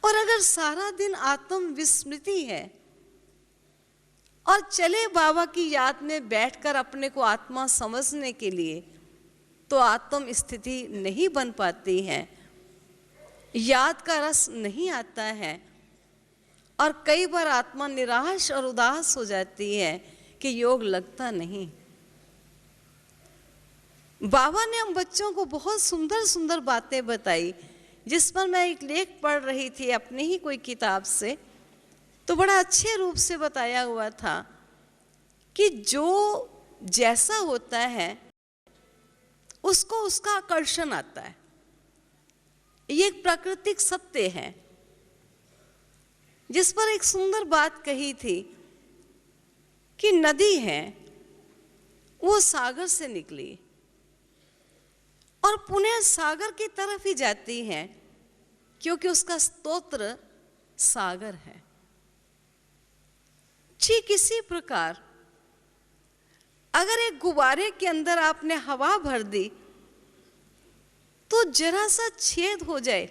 [SPEAKER 1] और अगर सारा दिन आत्म विस्मृति है और चले बाबा की याद में बैठकर अपने को आत्मा समझने के लिए, तो आत्म स्थिति नहीं बन पाती है, याद का रस नहीं आता है। और कई बार आत्मा निराश और उदास हो जाती है कि योग लगता नहीं। बाबा ने हम बच्चों को बहुत सुंदर सुंदर बातें बताई, जिस पर मैं एक लेख पढ़ रही थी अपनी ही कोई किताब से, तो बड़ा अच्छे रूप से बताया हुआ था कि जो जैसा होता है उसको उसका आकर्षण आता है। ये एक प्राकृतिक सत्य है, जिस पर एक सुंदर बात कही थी कि नदी है वो सागर से निकली और पुनः सागर की तरफ ही जाती है, क्योंकि उसका स्तोत्र सागर है। ठीक इसी प्रकार अगर एक गुब्बारे के अंदर आपने हवा भर दी तो जरा सा छेद हो जाए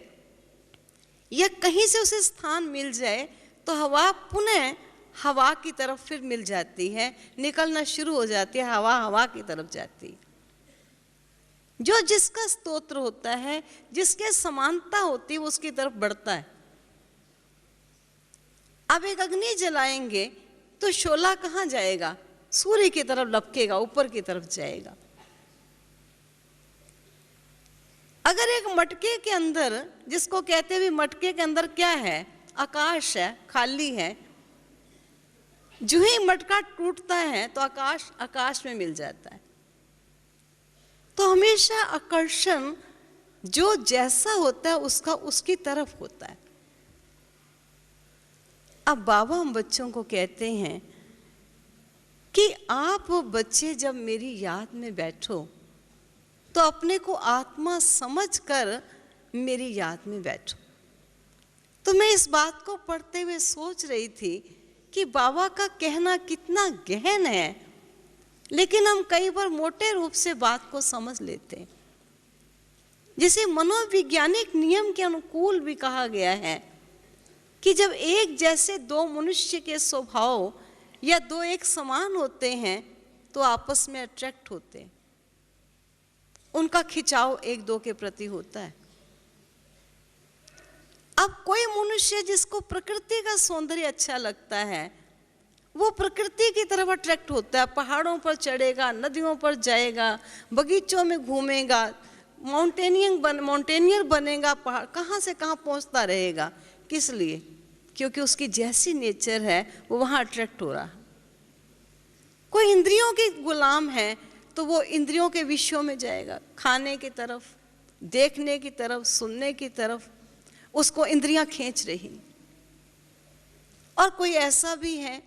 [SPEAKER 1] या कहीं से उसे स्थान मिल जाए तो हवा पुनः हवा की तरफ फिर मिल जाती है, निकलना शुरू हो जाती है, हवा हवा की तरफ जाती है। जो जिसका स्तोत्र होता है, जिसके समानता होती है, वो उसकी तरफ बढ़ता है। अब एक अग्नि जलाएंगे तो शोला कहाँ जाएगा? सूर्य की तरफ लपकेगा, ऊपर की तरफ जाएगा। अगर एक मटके के अंदर, जिसको कहते हैं मटके के अंदर क्या है? आकाश है, खाली है, जो ही मटका टूटता है तो आकाश आकाश में मिल जाता है। तो हमेशा आकर्षण जो जैसा होता है उसका उसकी तरफ होता है। अब बाबा हम बच्चों को कहते हैं कि आप बच्चे जब मेरी याद में बैठो तो अपने को आत्मा समझकर मेरी याद में बैठो। तो मैं इस बात को पढ़ते हुए सोच रही थी कि बाबा का कहना कितना गहन है, लेकिन हम कई बार मोटे रूप से बात को समझ लेते हैं। जिसे मनोवैज्ञानिक नियम के अनुकूल भी कहा गया है कि जब एक जैसे दो मनुष्य के स्वभाव या दो एक समान होते हैं तो आपस में अट्रैक्ट होते हैं, उनका खिंचाव एक दो के प्रति होता है। अब कोई मनुष्य जिसको प्रकृति का सौंदर्य अच्छा लगता है वो प्रकृति की तरफ अट्रैक्ट होता है, पहाड़ों पर चढ़ेगा, नदियों पर जाएगा, बगीचों में घूमेगा, माउंटेनियर बनेगा, पहाड़ कहाँ से कहाँ पहुँचता रहेगा। किस लिए? क्योंकि उसकी जैसी नेचर है वो वहाँ अट्रैक्ट हो रहा है। कोई इंद्रियों की गुलाम है तो वो इंद्रियों के विषयों में जाएगा, खाने की तरफ, देखने की तरफ, सुनने की तरफ, उसको इंद्रियां खींच रही। और कोई ऐसा भी है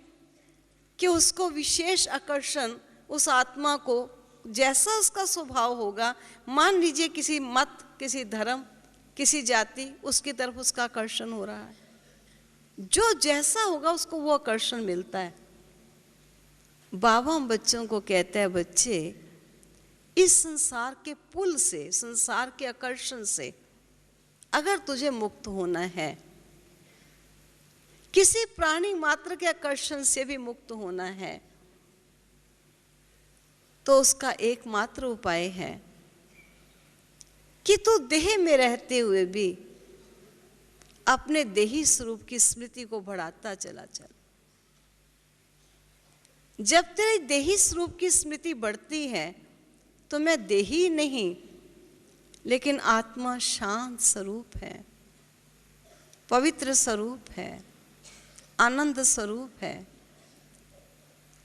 [SPEAKER 1] कि उसको विशेष आकर्षण उस आत्मा को, जैसा उसका स्वभाव होगा, मान लीजिए किसी मत, किसी धर्म, किसी जाति, उसकी तरफ उसका आकर्षण हो रहा है। जो जैसा होगा उसको वो आकर्षण मिलता है। बाबा हम बच्चों को कहते हैं, बच्चे इस संसार के पुल से, संसार के आकर्षण से अगर तुझे मुक्त होना है, किसी प्राणी मात्र के आकर्षण से भी मुक्त होना है, तो उसका एकमात्र उपाय है कि तू देह में रहते हुए भी अपने देही स्वरूप की स्मृति को बढ़ाता चला चल। जब तेरे देही स्वरूप की स्मृति बढ़ती है तो मैं देही नहीं लेकिन आत्मा शांत स्वरूप है, पवित्र स्वरूप है, आनंद स्वरूप है।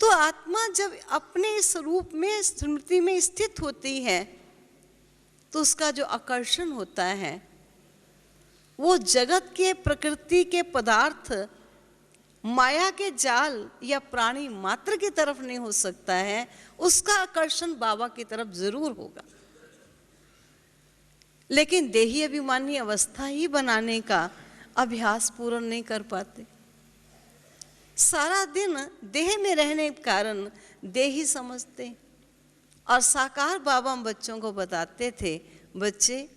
[SPEAKER 1] तो आत्मा जब अपने स्वरूप में, स्मृति में स्थित होती है तो उसका जो आकर्षण होता है वो जगत के, प्रकृति के पदार्थ, माया के जाल या प्राणी मात्र की तरफ नहीं हो सकता है, उसका आकर्षण बाबा की तरफ जरूर होगा। लेकिन देही अभिमानी अवस्था ही बनाने का अभ्यास पूर्ण नहीं कर पाते। सारा दिन देह में रहने के कारण देही समझते। और साकार बाबा हम बच्चों को बताते थे, बच्चे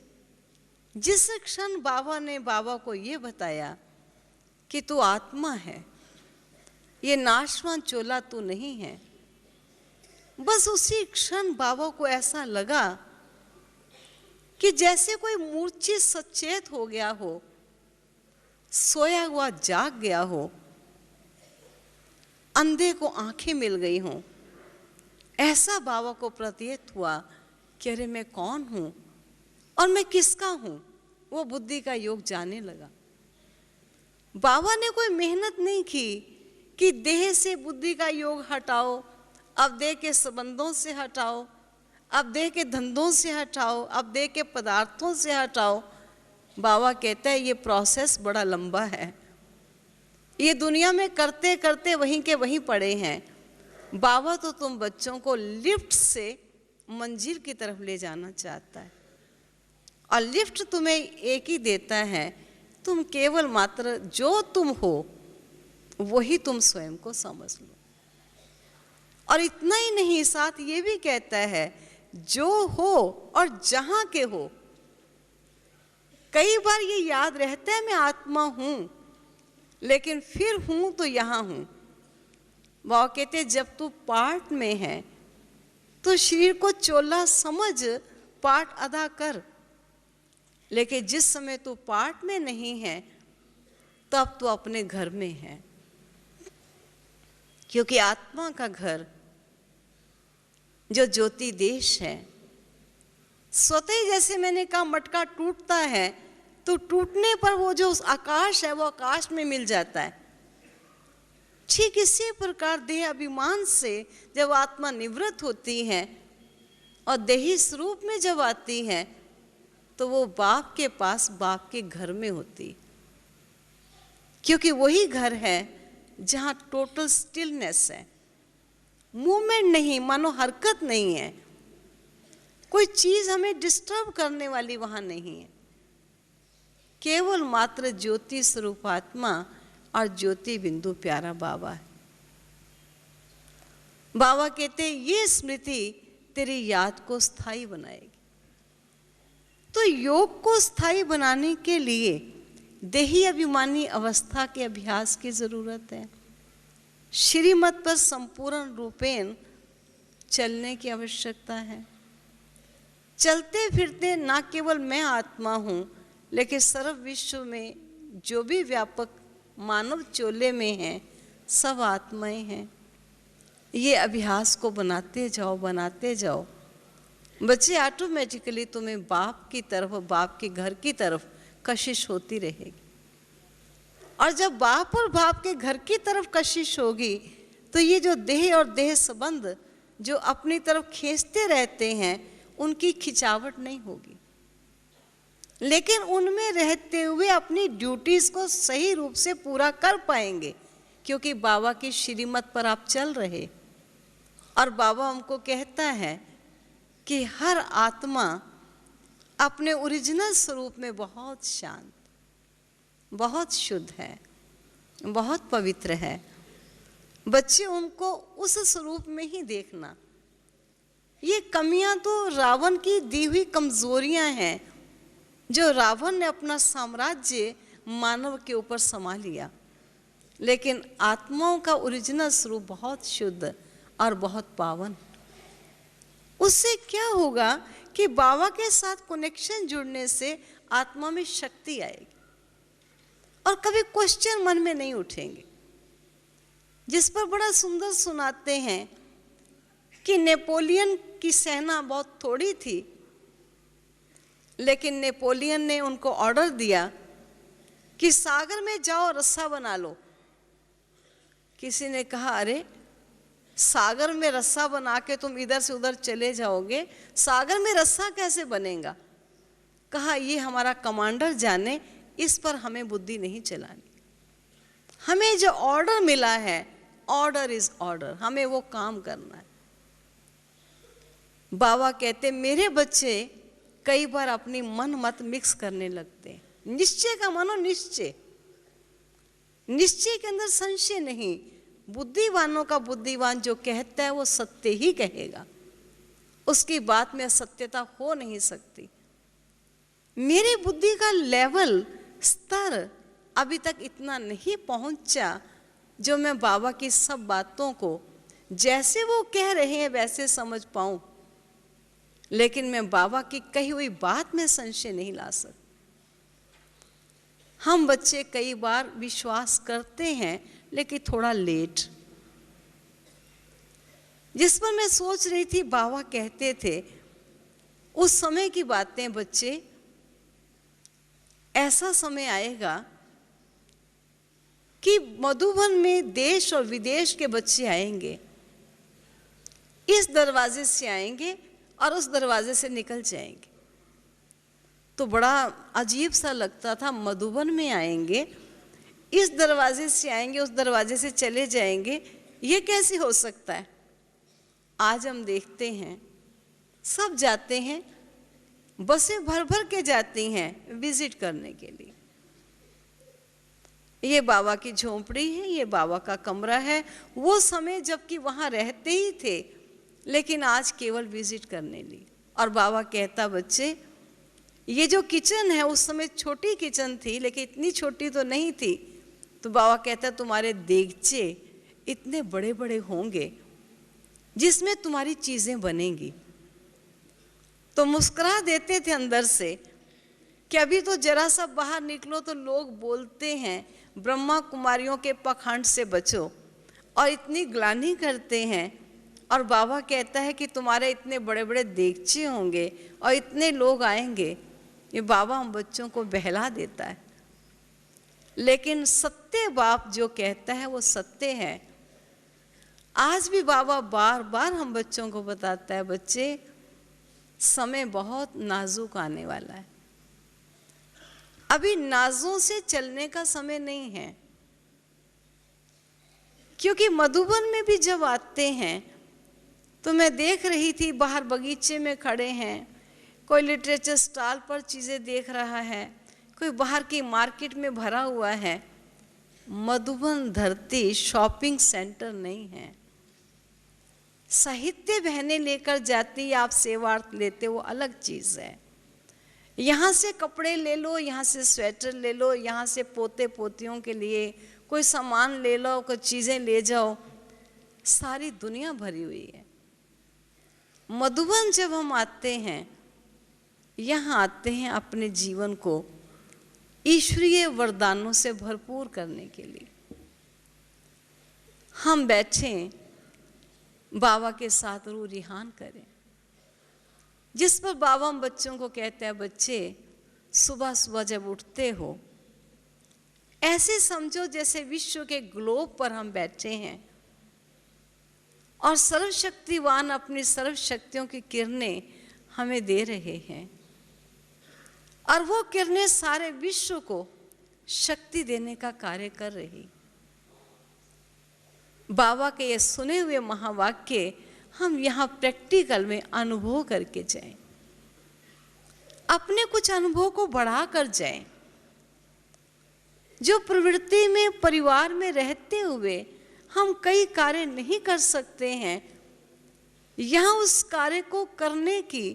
[SPEAKER 1] जिस क्षण बाबा ने बाबा को ये बताया कि तू आत्मा है, ये नाशवान चोला तू नहीं है, बस उसी क्षण बाबा को ऐसा लगा कि जैसे कोई मूर्छित सचेत हो गया हो, सोया हुआ जाग गया हो, अंधे को आंखें मिल गई हों। ऐसा बाबा को प्रतीत हुआ कि अरे मैं कौन हूं और मैं किसका हूं। वो बुद्धि का योग जाने लगा। बाबा ने कोई मेहनत नहीं की कि देह से बुद्धि का योग हटाओ, अब देह के संबंधों से हटाओ, अब देह के धंधों से हटाओ, अब देह के पदार्थों से हटाओ। बाबा कहता है ये प्रोसेस बड़ा लंबा है, ये दुनिया में करते करते वहीं के वहीं पड़े हैं। बाबा तो तुम बच्चों को लिफ्ट से मंजिल की तरफ ले जाना चाहता है, और लिफ्ट तुम्हें एक ही देता है, तुम केवल मात्र जो तुम हो वही तुम स्वयं को समझ लो। और इतना ही नहीं, साथ ये भी कहता है जो हो और जहां के हो। कई बार ये याद रहता है मैं आत्मा हूं, लेकिन फिर हूं तो यहां हूं। वो कहते जब तू पाठ में है तो शरीर को चोला समझ पाठ अदा कर, लेकिन जिस समय तू पाठ में नहीं है तब तू अपने घर में है। क्योंकि आत्मा का घर जो ज्योति देश है, स्वतः ही जैसे मैंने कहा मटका टूटता है तो टूटने पर वो जो आकाश है वो आकाश में मिल जाता है। ठीक इसी प्रकार देह अभिमान से जब आत्मा निवृत्त होती है और देही स्वरूप में जब आती है तो वो बाप के पास, बाप के घर में होती, क्योंकि वही घर है जहाँ टोटल स्टिलनेस है, मूवमेंट नहीं, मानो हरकत नहीं है, कोई चीज हमें डिस्टर्ब करने वाली वहां नहीं है, केवल मात्र ज्योति स्वरूप आत्मा और ज्योति बिंदु प्यारा बाबा है। बाबा कहते हैं ये स्मृति तेरी याद को स्थायी बनाएगी। तो योग को स्थायी बनाने के लिए देही अभिमानी अवस्था के अभ्यास की जरूरत है। श्रीमत पर संपूर्ण रूपेण चलने की आवश्यकता है। चलते फिरते ना केवल मैं आत्मा हूँ, लेकिन सर्व विश्व में जो भी व्यापक मानव चोले में हैं सब आत्माएं हैं। ये अभ्यास को बनाते जाओ, बनाते जाओ बच्चे, ऑटोमेटिकली तुम्हें बाप की तरफ, बाप के घर की तरफ कशिश होती रहेगी। और जब बाप और बाप के घर की तरफ कशिश होगी तो ये जो देह और देह संबंध जो अपनी तरफ खींचते रहते हैं उनकी खिंचावट नहीं होगी, लेकिन उनमें रहते हुए अपनी ड्यूटीज को सही रूप से पूरा कर पाएंगे, क्योंकि बाबा की श्रीमत पर आप चल रहे। और बाबा हमको कहता है कि हर आत्मा अपने ओरिजिनल स्वरूप में बहुत शांत, बहुत शुद्ध है, बहुत पवित्र है। बच्चे उनको उस स्वरूप में ही देखना। ये कमियां तो रावण की दी हुई कमजोरियां हैं, जो रावण ने अपना साम्राज्य मानव के ऊपर संभाल लिया, लेकिन आत्माओं का ओरिजिनल स्वरूप बहुत शुद्ध और बहुत पावन। उससे क्या होगा कि बाबा के साथ कनेक्शन जुड़ने से आत्मा में शक्ति आएगी और कभी क्वेश्चन मन में नहीं उठेंगे। जिस पर बड़ा सुंदर सुनाते हैं कि नेपोलियन की सेना बहुत थोड़ी थी, लेकिन नेपोलियन ने उनको ऑर्डर दिया कि सागर में जाओ, रस्सा बना लो। किसी ने कहा, अरे सागर में रस्सा बना के तुम इधर से उधर चले जाओगे, सागर में रस्सा कैसे बनेगा? कहा, ये हमारा कमांडर जाने, इस पर हमें बुद्धि नहीं चलानी। हमें जो ऑर्डर मिला है, ऑर्डर इज ऑर्डर, हमें वो काम करना है। बाबा कहते, मेरे बच्चे कई बार अपनी मन मत मिक्स करने लगते हैं। निश्चय का मानो निश्चय, निश्चय के अंदर संशय नहीं। बुद्धिवानों का बुद्धिवान जो कहता है वो सत्य ही कहेगा, उसकी बात में असत्यता हो नहीं सकती। मेरी बुद्धि का लेवल, स्तर अभी तक इतना नहीं पहुंचा जो मैं बाबा की सब बातों को जैसे वो कह रहे हैं वैसे समझ पाऊं, लेकिन मैं बाबा की कही हुई बात में संशय नहीं ला सकती। हम बच्चे कई बार विश्वास करते हैं, लेकिन थोड़ा लेट। जिस पर मैं सोच रही थी, बाबा कहते थे उस समय की बातें, बच्चे ऐसा समय आएगा कि मधुबन में देश और विदेश के बच्चे आएंगे, इस दरवाजे से आएंगे और उस दरवाजे से निकल जाएंगे। तो बड़ा अजीब सा लगता था, मधुबन में आएंगे, इस दरवाजे से आएंगे, उस दरवाजे से चले जाएंगे, ये कैसे हो सकता है? आज हम देखते हैं सब जाते हैं, बसें भर भर के जाती हैं विजिट करने के लिए। ये बाबा की झोंपड़ी है, ये बाबा का कमरा है। वो समय जबकि वहाँ रहते ही थे, लेकिन आज केवल विजिट करने लिए। और बाबा कहता, बच्चे ये जो किचन है उस समय छोटी किचन थी, लेकिन इतनी छोटी तो नहीं थी। तो बाबा कहता, तुम्हारे देगचे इतने बड़े बड़े होंगे जिसमें तुम्हारी चीज़ें बनेंगी। तो मुस्कुरा देते थे अंदर से कि अभी तो जरा सा बाहर निकलो तो लोग बोलते हैं ब्रह्मा कुमारियों के पखंड से बचो, और इतनी ग्लानि करते हैं। और बाबा कहता है कि तुम्हारे इतने बड़े बड़े देगचे होंगे और इतने लोग आएंगे। ये बाबा हम बच्चों को बहला देता है। लेकिन सत्य बाप जो कहता है वो सत्य है। आज भी बाबा बार बार हम बच्चों को बताता है, बच्चे समय बहुत नाजुक आने वाला है, अभी नाजों से चलने का समय नहीं है। क्योंकि मधुबन में भी जब आते हैं तो मैं देख रही थी बाहर बगीचे में खड़े हैं, कोई लिटरेचर स्टॉल पर चीज़ें देख रहा है, कोई बाहर की मार्केट में भरा हुआ है। मधुबन धरती शॉपिंग सेंटर नहीं है। साहित्य बहनें लेकर जाती, आप सेवार्थ लेते, वो अलग चीज़ है। यहाँ से कपड़े ले लो, यहाँ से स्वेटर ले लो, यहाँ से पोते पोतियों के लिए कोई सामान ले लो, कोई चीज़ें ले जाओ, सारी दुनिया भरी हुई है। मधुबन जब हम आते हैं, यहाँ आते हैं अपने जीवन को ईश्वरीय वरदानों से भरपूर करने के लिए। हम बैठें, बाबा के साथ रूह रिहान करें, जिस पर बाबा हम बच्चों को कहते हैं, बच्चे सुबह सुबह जब उठते हो ऐसे समझो जैसे विश्व के ग्लोब पर हम बैठे हैं और सर्वशक्तिवान अपनी सर्व शक्तियों की किरणें हमें दे रहे हैं, और वो किरणें सारे विश्व को शक्ति देने का कार्य कर रही। बाबा के ये सुने हुए महावाक्य हम यहाँ प्रैक्टिकल में अनुभव करके जाएं, अपने कुछ अनुभव को बढ़ा कर जाएं। जो प्रवृत्ति में परिवार में रहते हुए हम कई कार्य नहीं कर सकते हैं, यहाँ उस कार्य को करने की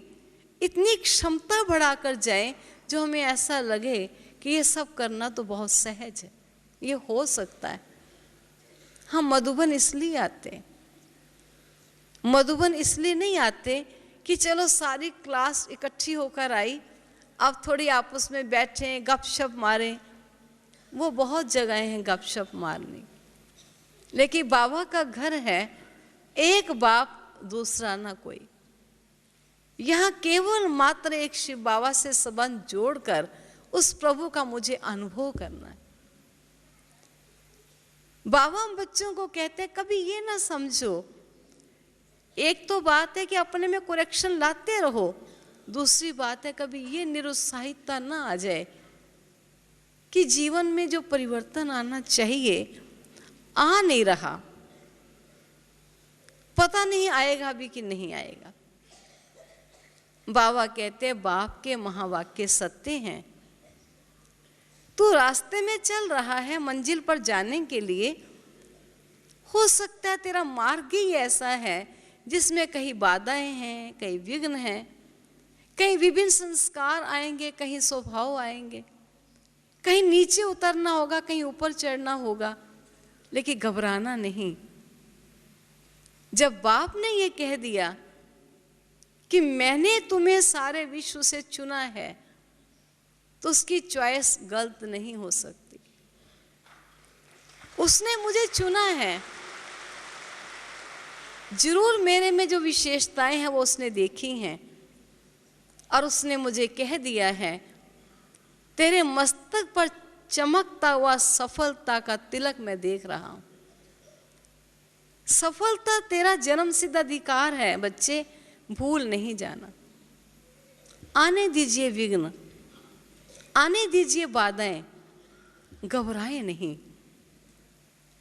[SPEAKER 1] इतनी क्षमता बढ़ाकर जाएं जो हमें ऐसा लगे कि ये सब करना तो बहुत सहज है, ये हो सकता है। हम मधुबन इसलिए आते, मधुबन इसलिए नहीं आते कि चलो सारी क्लास इकट्ठी होकर आई, अब थोड़ी आपस में बैठें गपशप मारें। वो बहुत जगह हैं गपशप मारने, लेकिन बाबा का घर है, एक बाप दूसरा ना कोई। यहाँ केवल मात्र एक शिव बाबा से संबंध जोड़कर उस प्रभु का मुझे अनुभव करना है। बाबा हम बच्चों को कहते हैं, कभी ये ना समझो, एक तो बात है कि अपने में करेक्शन लाते रहो, दूसरी बात है कभी ये निरुत्साहितता ना आ जाए कि जीवन में जो परिवर्तन आना चाहिए आ नहीं रहा, पता नहीं आएगा भी कि नहीं आएगा। बाबा कहते हैं, बाप के महावाक्य सत्य हैं। तू रास्ते में चल रहा है मंजिल पर जाने के लिए, हो सकता है तेरा मार्ग ही ऐसा है जिसमें कहीं बाधाएं हैं, कहीं विघ्न हैं, कहीं विभिन्न संस्कार आएंगे, कहीं स्वभाव आएंगे, कहीं नीचे उतरना होगा, कहीं ऊपर चढ़ना होगा, लेकिन घबराना नहीं। जब बाप ने ये कह दिया कि मैंने तुम्हें सारे विश्व से चुना है, तो उसकी चॉइस गलत नहीं हो सकती। उसने मुझे चुना है, जरूर मेरे में जो विशेषताएं हैं वो उसने देखी हैं, और उसने मुझे कह दिया है, तेरे मस्तक पर चमकता हुआ सफलता का तिलक मैं देख रहा हूं। सफलता तेरा जन्मसिद्ध अधिकार है बच्चे, भूल नहीं जाना। आने दीजिए विघ्न, आने दीजिए बाधाएं, घबराए नहीं।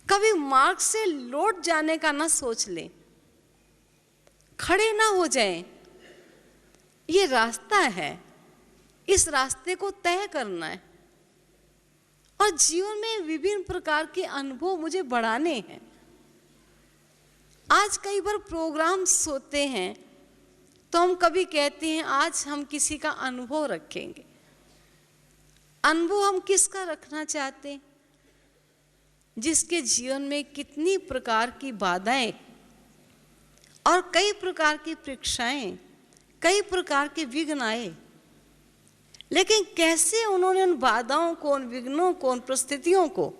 [SPEAKER 1] कभी मार्ग से लौट जाने का ना सोच ले, खड़े ना हो जाएं। ये रास्ता है, इस रास्ते को तय करना है, और जीवन में विभिन्न प्रकार के अनुभव मुझे बढ़ाने हैं। आज कई बार प्रोग्राम्स होते हैं तो हम कभी कहते हैं आज हम किसी का अनुभव रखेंगे। अनुभव हम किसका रखना चाहते हैं? जिसके जीवन में कितनी प्रकार की बाधाएं और कई प्रकार की परीक्षाएं, कई प्रकार के विघ्न आए, लेकिन कैसे उन्होंने उन बाधाओं को, उन विघ्नों को, उन परिस्थितियों को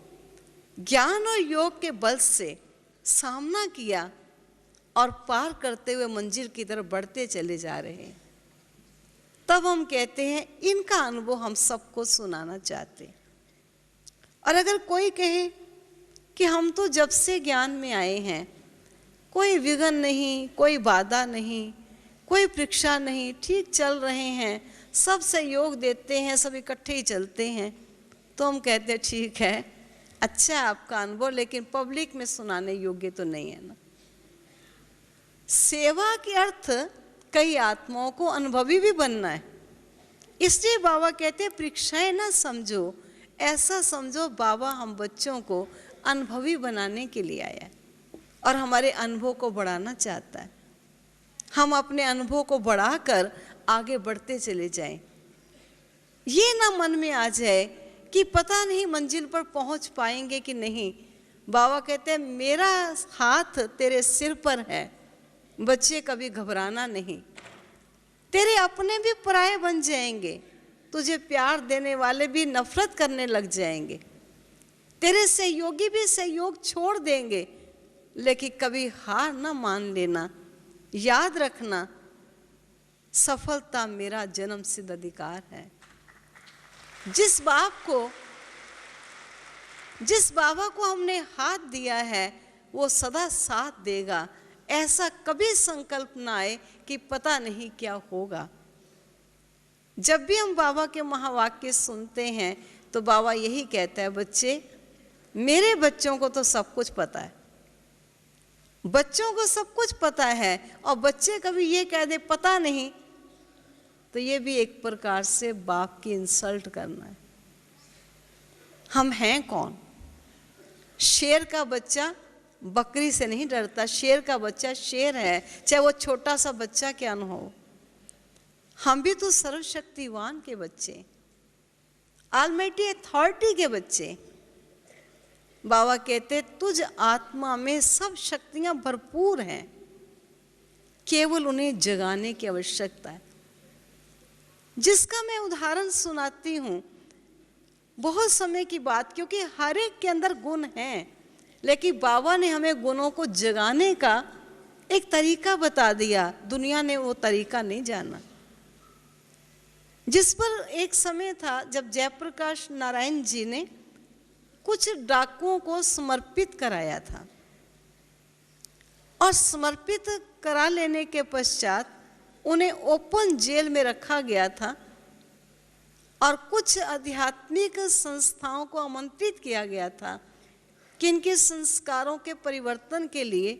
[SPEAKER 1] ज्ञान और योग के बल से सामना किया और पार करते हुए मंजिल की तरफ बढ़ते चले जा रहे हैं। तब हम कहते हैं इनका अनुभव हम सबको सुनाना चाहते हैं। और अगर कोई कहे कि हम तो जब से ज्ञान में आए हैं, कोई विघ्न नहीं, कोई बाधा नहीं, कोई परीक्षा नहीं, ठीक चल रहे हैं, सब सहयोग देते हैं, सब इकट्ठे ही चलते हैं, तो हम कहते हैं ठीक है, अच्छा है आपका अनुभव, लेकिन पब्लिक में सुनाने योग्य तो नहीं है ना। सेवा के अर्थ कई आत्माओं को अनुभवी भी बनना है। इसलिए बाबा कहते हैं परीक्षाएं ना समझो, ऐसा समझो बाबा हम बच्चों को अनुभवी बनाने के लिए आया है और हमारे अनुभव को बढ़ाना चाहता है। हम अपने अनुभव को बढ़ाकर आगे बढ़ते चले जाएं। ये ना मन में आ जाए कि पता नहीं मंजिल पर पहुंच पाएंगे कि नहीं। बाबा कहते हैं मेरा हाथ तेरे सिर पर है, बच्चे कभी घबराना नहीं। तेरे अपने भी पराये बन जाएंगे, तुझे प्यार देने वाले भी नफरत करने लग जाएंगे, तेरे सहयोगी भी सहयोग छोड़ देंगे, लेकिन कभी हार ना मान लेना। याद रखना सफलता मेरा जन्म सिद्ध अधिकार है। जिस बाबा को हमने हाथ दिया है वो सदा साथ देगा। ऐसा कभी संकल्प ना आए कि पता नहीं क्या होगा। जब भी हम बाबा के महावाक्य सुनते हैं तो बाबा यही कहता है, बच्चे मेरे बच्चों को तो सब कुछ पता है, बच्चों को सब कुछ पता है। और बच्चे कभी ये कह दे पता नहीं, तो ये भी एक प्रकार से बाप की इंसल्ट करना है। हम हैं कौन? शेर का बच्चा बकरी से नहीं डरता, शेर का बच्चा शेर है, चाहे वो छोटा सा बच्चा क्या न हो। हम भी तो सर्वशक्तिवान के बच्चे, ऑलमाइटी अथॉरिटी के बच्चे। बाबा कहते तुझ आत्मा में सब शक्तियां भरपूर हैं, केवल उन्हें जगाने की आवश्यकता है। जिसका मैं उदाहरण सुनाती हूँ, बहुत समय की बात, क्योंकि हर एक के अंदर गुण हैं, लेकिन बाबा ने हमें गुणों को जगाने का एक तरीका बता दिया। दुनिया ने वो तरीका नहीं जाना। जिस पर एक समय था जब जयप्रकाश नारायण जी ने कुछ डाकुओं को समर्पित कराया था, और समर्पित करा लेने के पश्चात उन्हें ओपन जेल में रखा गया था और कुछ आध्यात्मिक संस्थाओं को आमंत्रित किया गया था कि इनके संस्कारों के परिवर्तन के लिए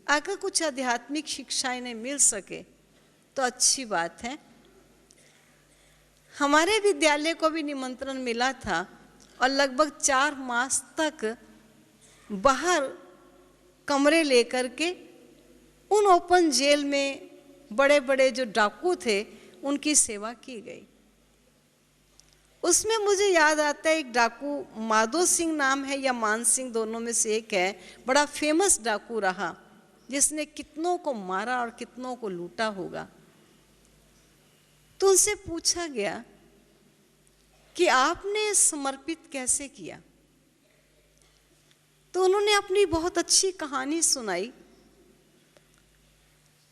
[SPEAKER 1] अगर कुछ आध्यात्मिक शिक्षा इन्हें मिल सके तो अच्छी बात है। हमारे विद्यालय को भी निमंत्रण मिला था और लगभग 4 मास तक बाहर कमरे लेकर के उन ओपन जेल में बड़े बड़े जो डाकू थे उनकी सेवा की गई। उसमें मुझे याद आता है एक डाकू माधो सिंह नाम है या मान सिंह, दोनों में से एक है, बड़ा फेमस डाकू रहा जिसने कितनों को मारा और कितनों को लूटा होगा। तो उनसे पूछा गया कि आपने समर्पित कैसे किया, तो उन्होंने अपनी बहुत अच्छी कहानी सुनाई।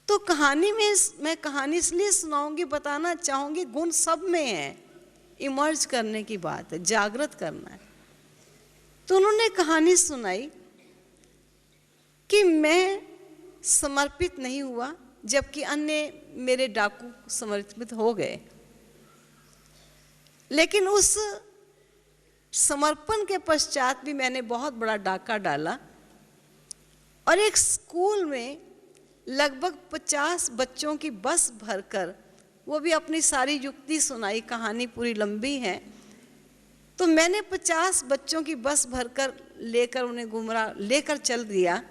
[SPEAKER 1] तो कहानी में मैं कहानी इसलिए सुनाऊंगी, बताना चाहूंगी गुण सब में है, इमर्ज करने की बात है, जागृत करना है। तो उन्होंने कहानी सुनाई कि मैं समर्पित नहीं हुआ जबकि अन्य मेरे डाकू समर्पित हो गए, लेकिन उस समर्पण के पश्चात भी मैंने बहुत बड़ा डाका डाला और एक स्कूल में लगभग 50 बच्चों की बस भरकर, वो भी अपनी सारी युक्ति सुनाई, कहानी पूरी लंबी है। तो मैंने 50 बच्चों की बस भरकर लेकर उन्हें गुमराह लेकर चल दिया,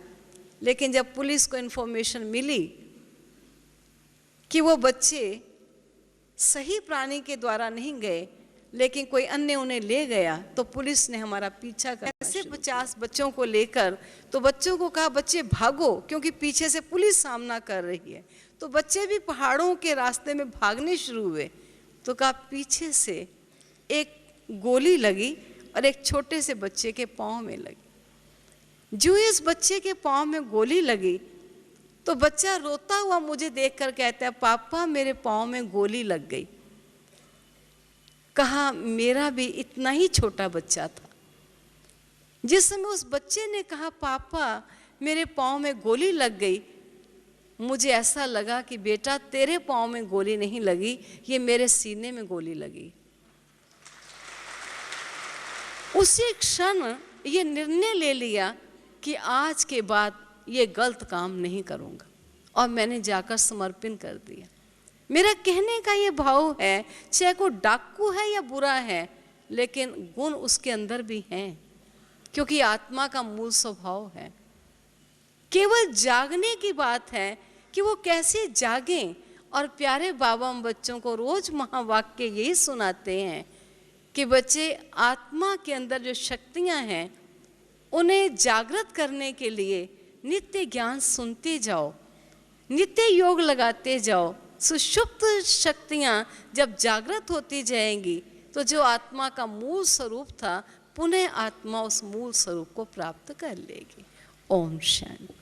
[SPEAKER 1] लेकिन जब पुलिस को इन्फॉर्मेशन मिली कि वो बच्चे सही प्राणी के द्वारा नहीं गए लेकिन कोई अन्य उन्हें ले गया, तो पुलिस ने हमारा पीछा कर ऐसे 50 बच्चों को लेकर, तो बच्चों को कहा बच्चे भागो क्योंकि पीछे से पुलिस सामना कर रही है। तो बच्चे भी पहाड़ों के रास्ते में भागने शुरू हुए। तो कहा पीछे से एक गोली लगी और एक छोटे से बच्चे के पाँव में लगी। जो इस बच्चे के पाँव में गोली लगी तो बच्चा रोता हुआ मुझे देखकर कहता है पापा मेरे पाँव में गोली लग गई। कहा मेरा भी इतना ही छोटा बच्चा था, जिस समय उस बच्चे ने कहा पापा मेरे पाँव में गोली लग गई, मुझे ऐसा लगा कि बेटा तेरे पाँव में गोली नहीं लगी, ये मेरे सीने में गोली लगी। उसी क्षण ये निर्णय ले लिया कि आज के बाद ये गलत काम नहीं करूँगा, और मैंने जाकर समर्पण कर दिया। मेरा कहने का ये भाव है, चाहे को डाकू है या बुरा है, लेकिन गुण उसके अंदर भी हैं, क्योंकि आत्मा का मूल स्वभाव है। केवल जागने की बात है कि वो कैसे जागें। और प्यारे बाबा हम बच्चों को रोज महावाक्य यही सुनाते हैं कि बच्चे, आत्मा के अंदर जो शक्तियां हैं उन्हें जागृत करने के लिए नित्य ज्ञान सुनते जाओ, नित्य योग लगाते जाओ। सुषुप्त शक्तियां जब जागृत होती जाएंगी तो जो आत्मा का मूल स्वरूप था, पुनः आत्मा उस मूल स्वरूप को प्राप्त कर लेगी। ओम शांति।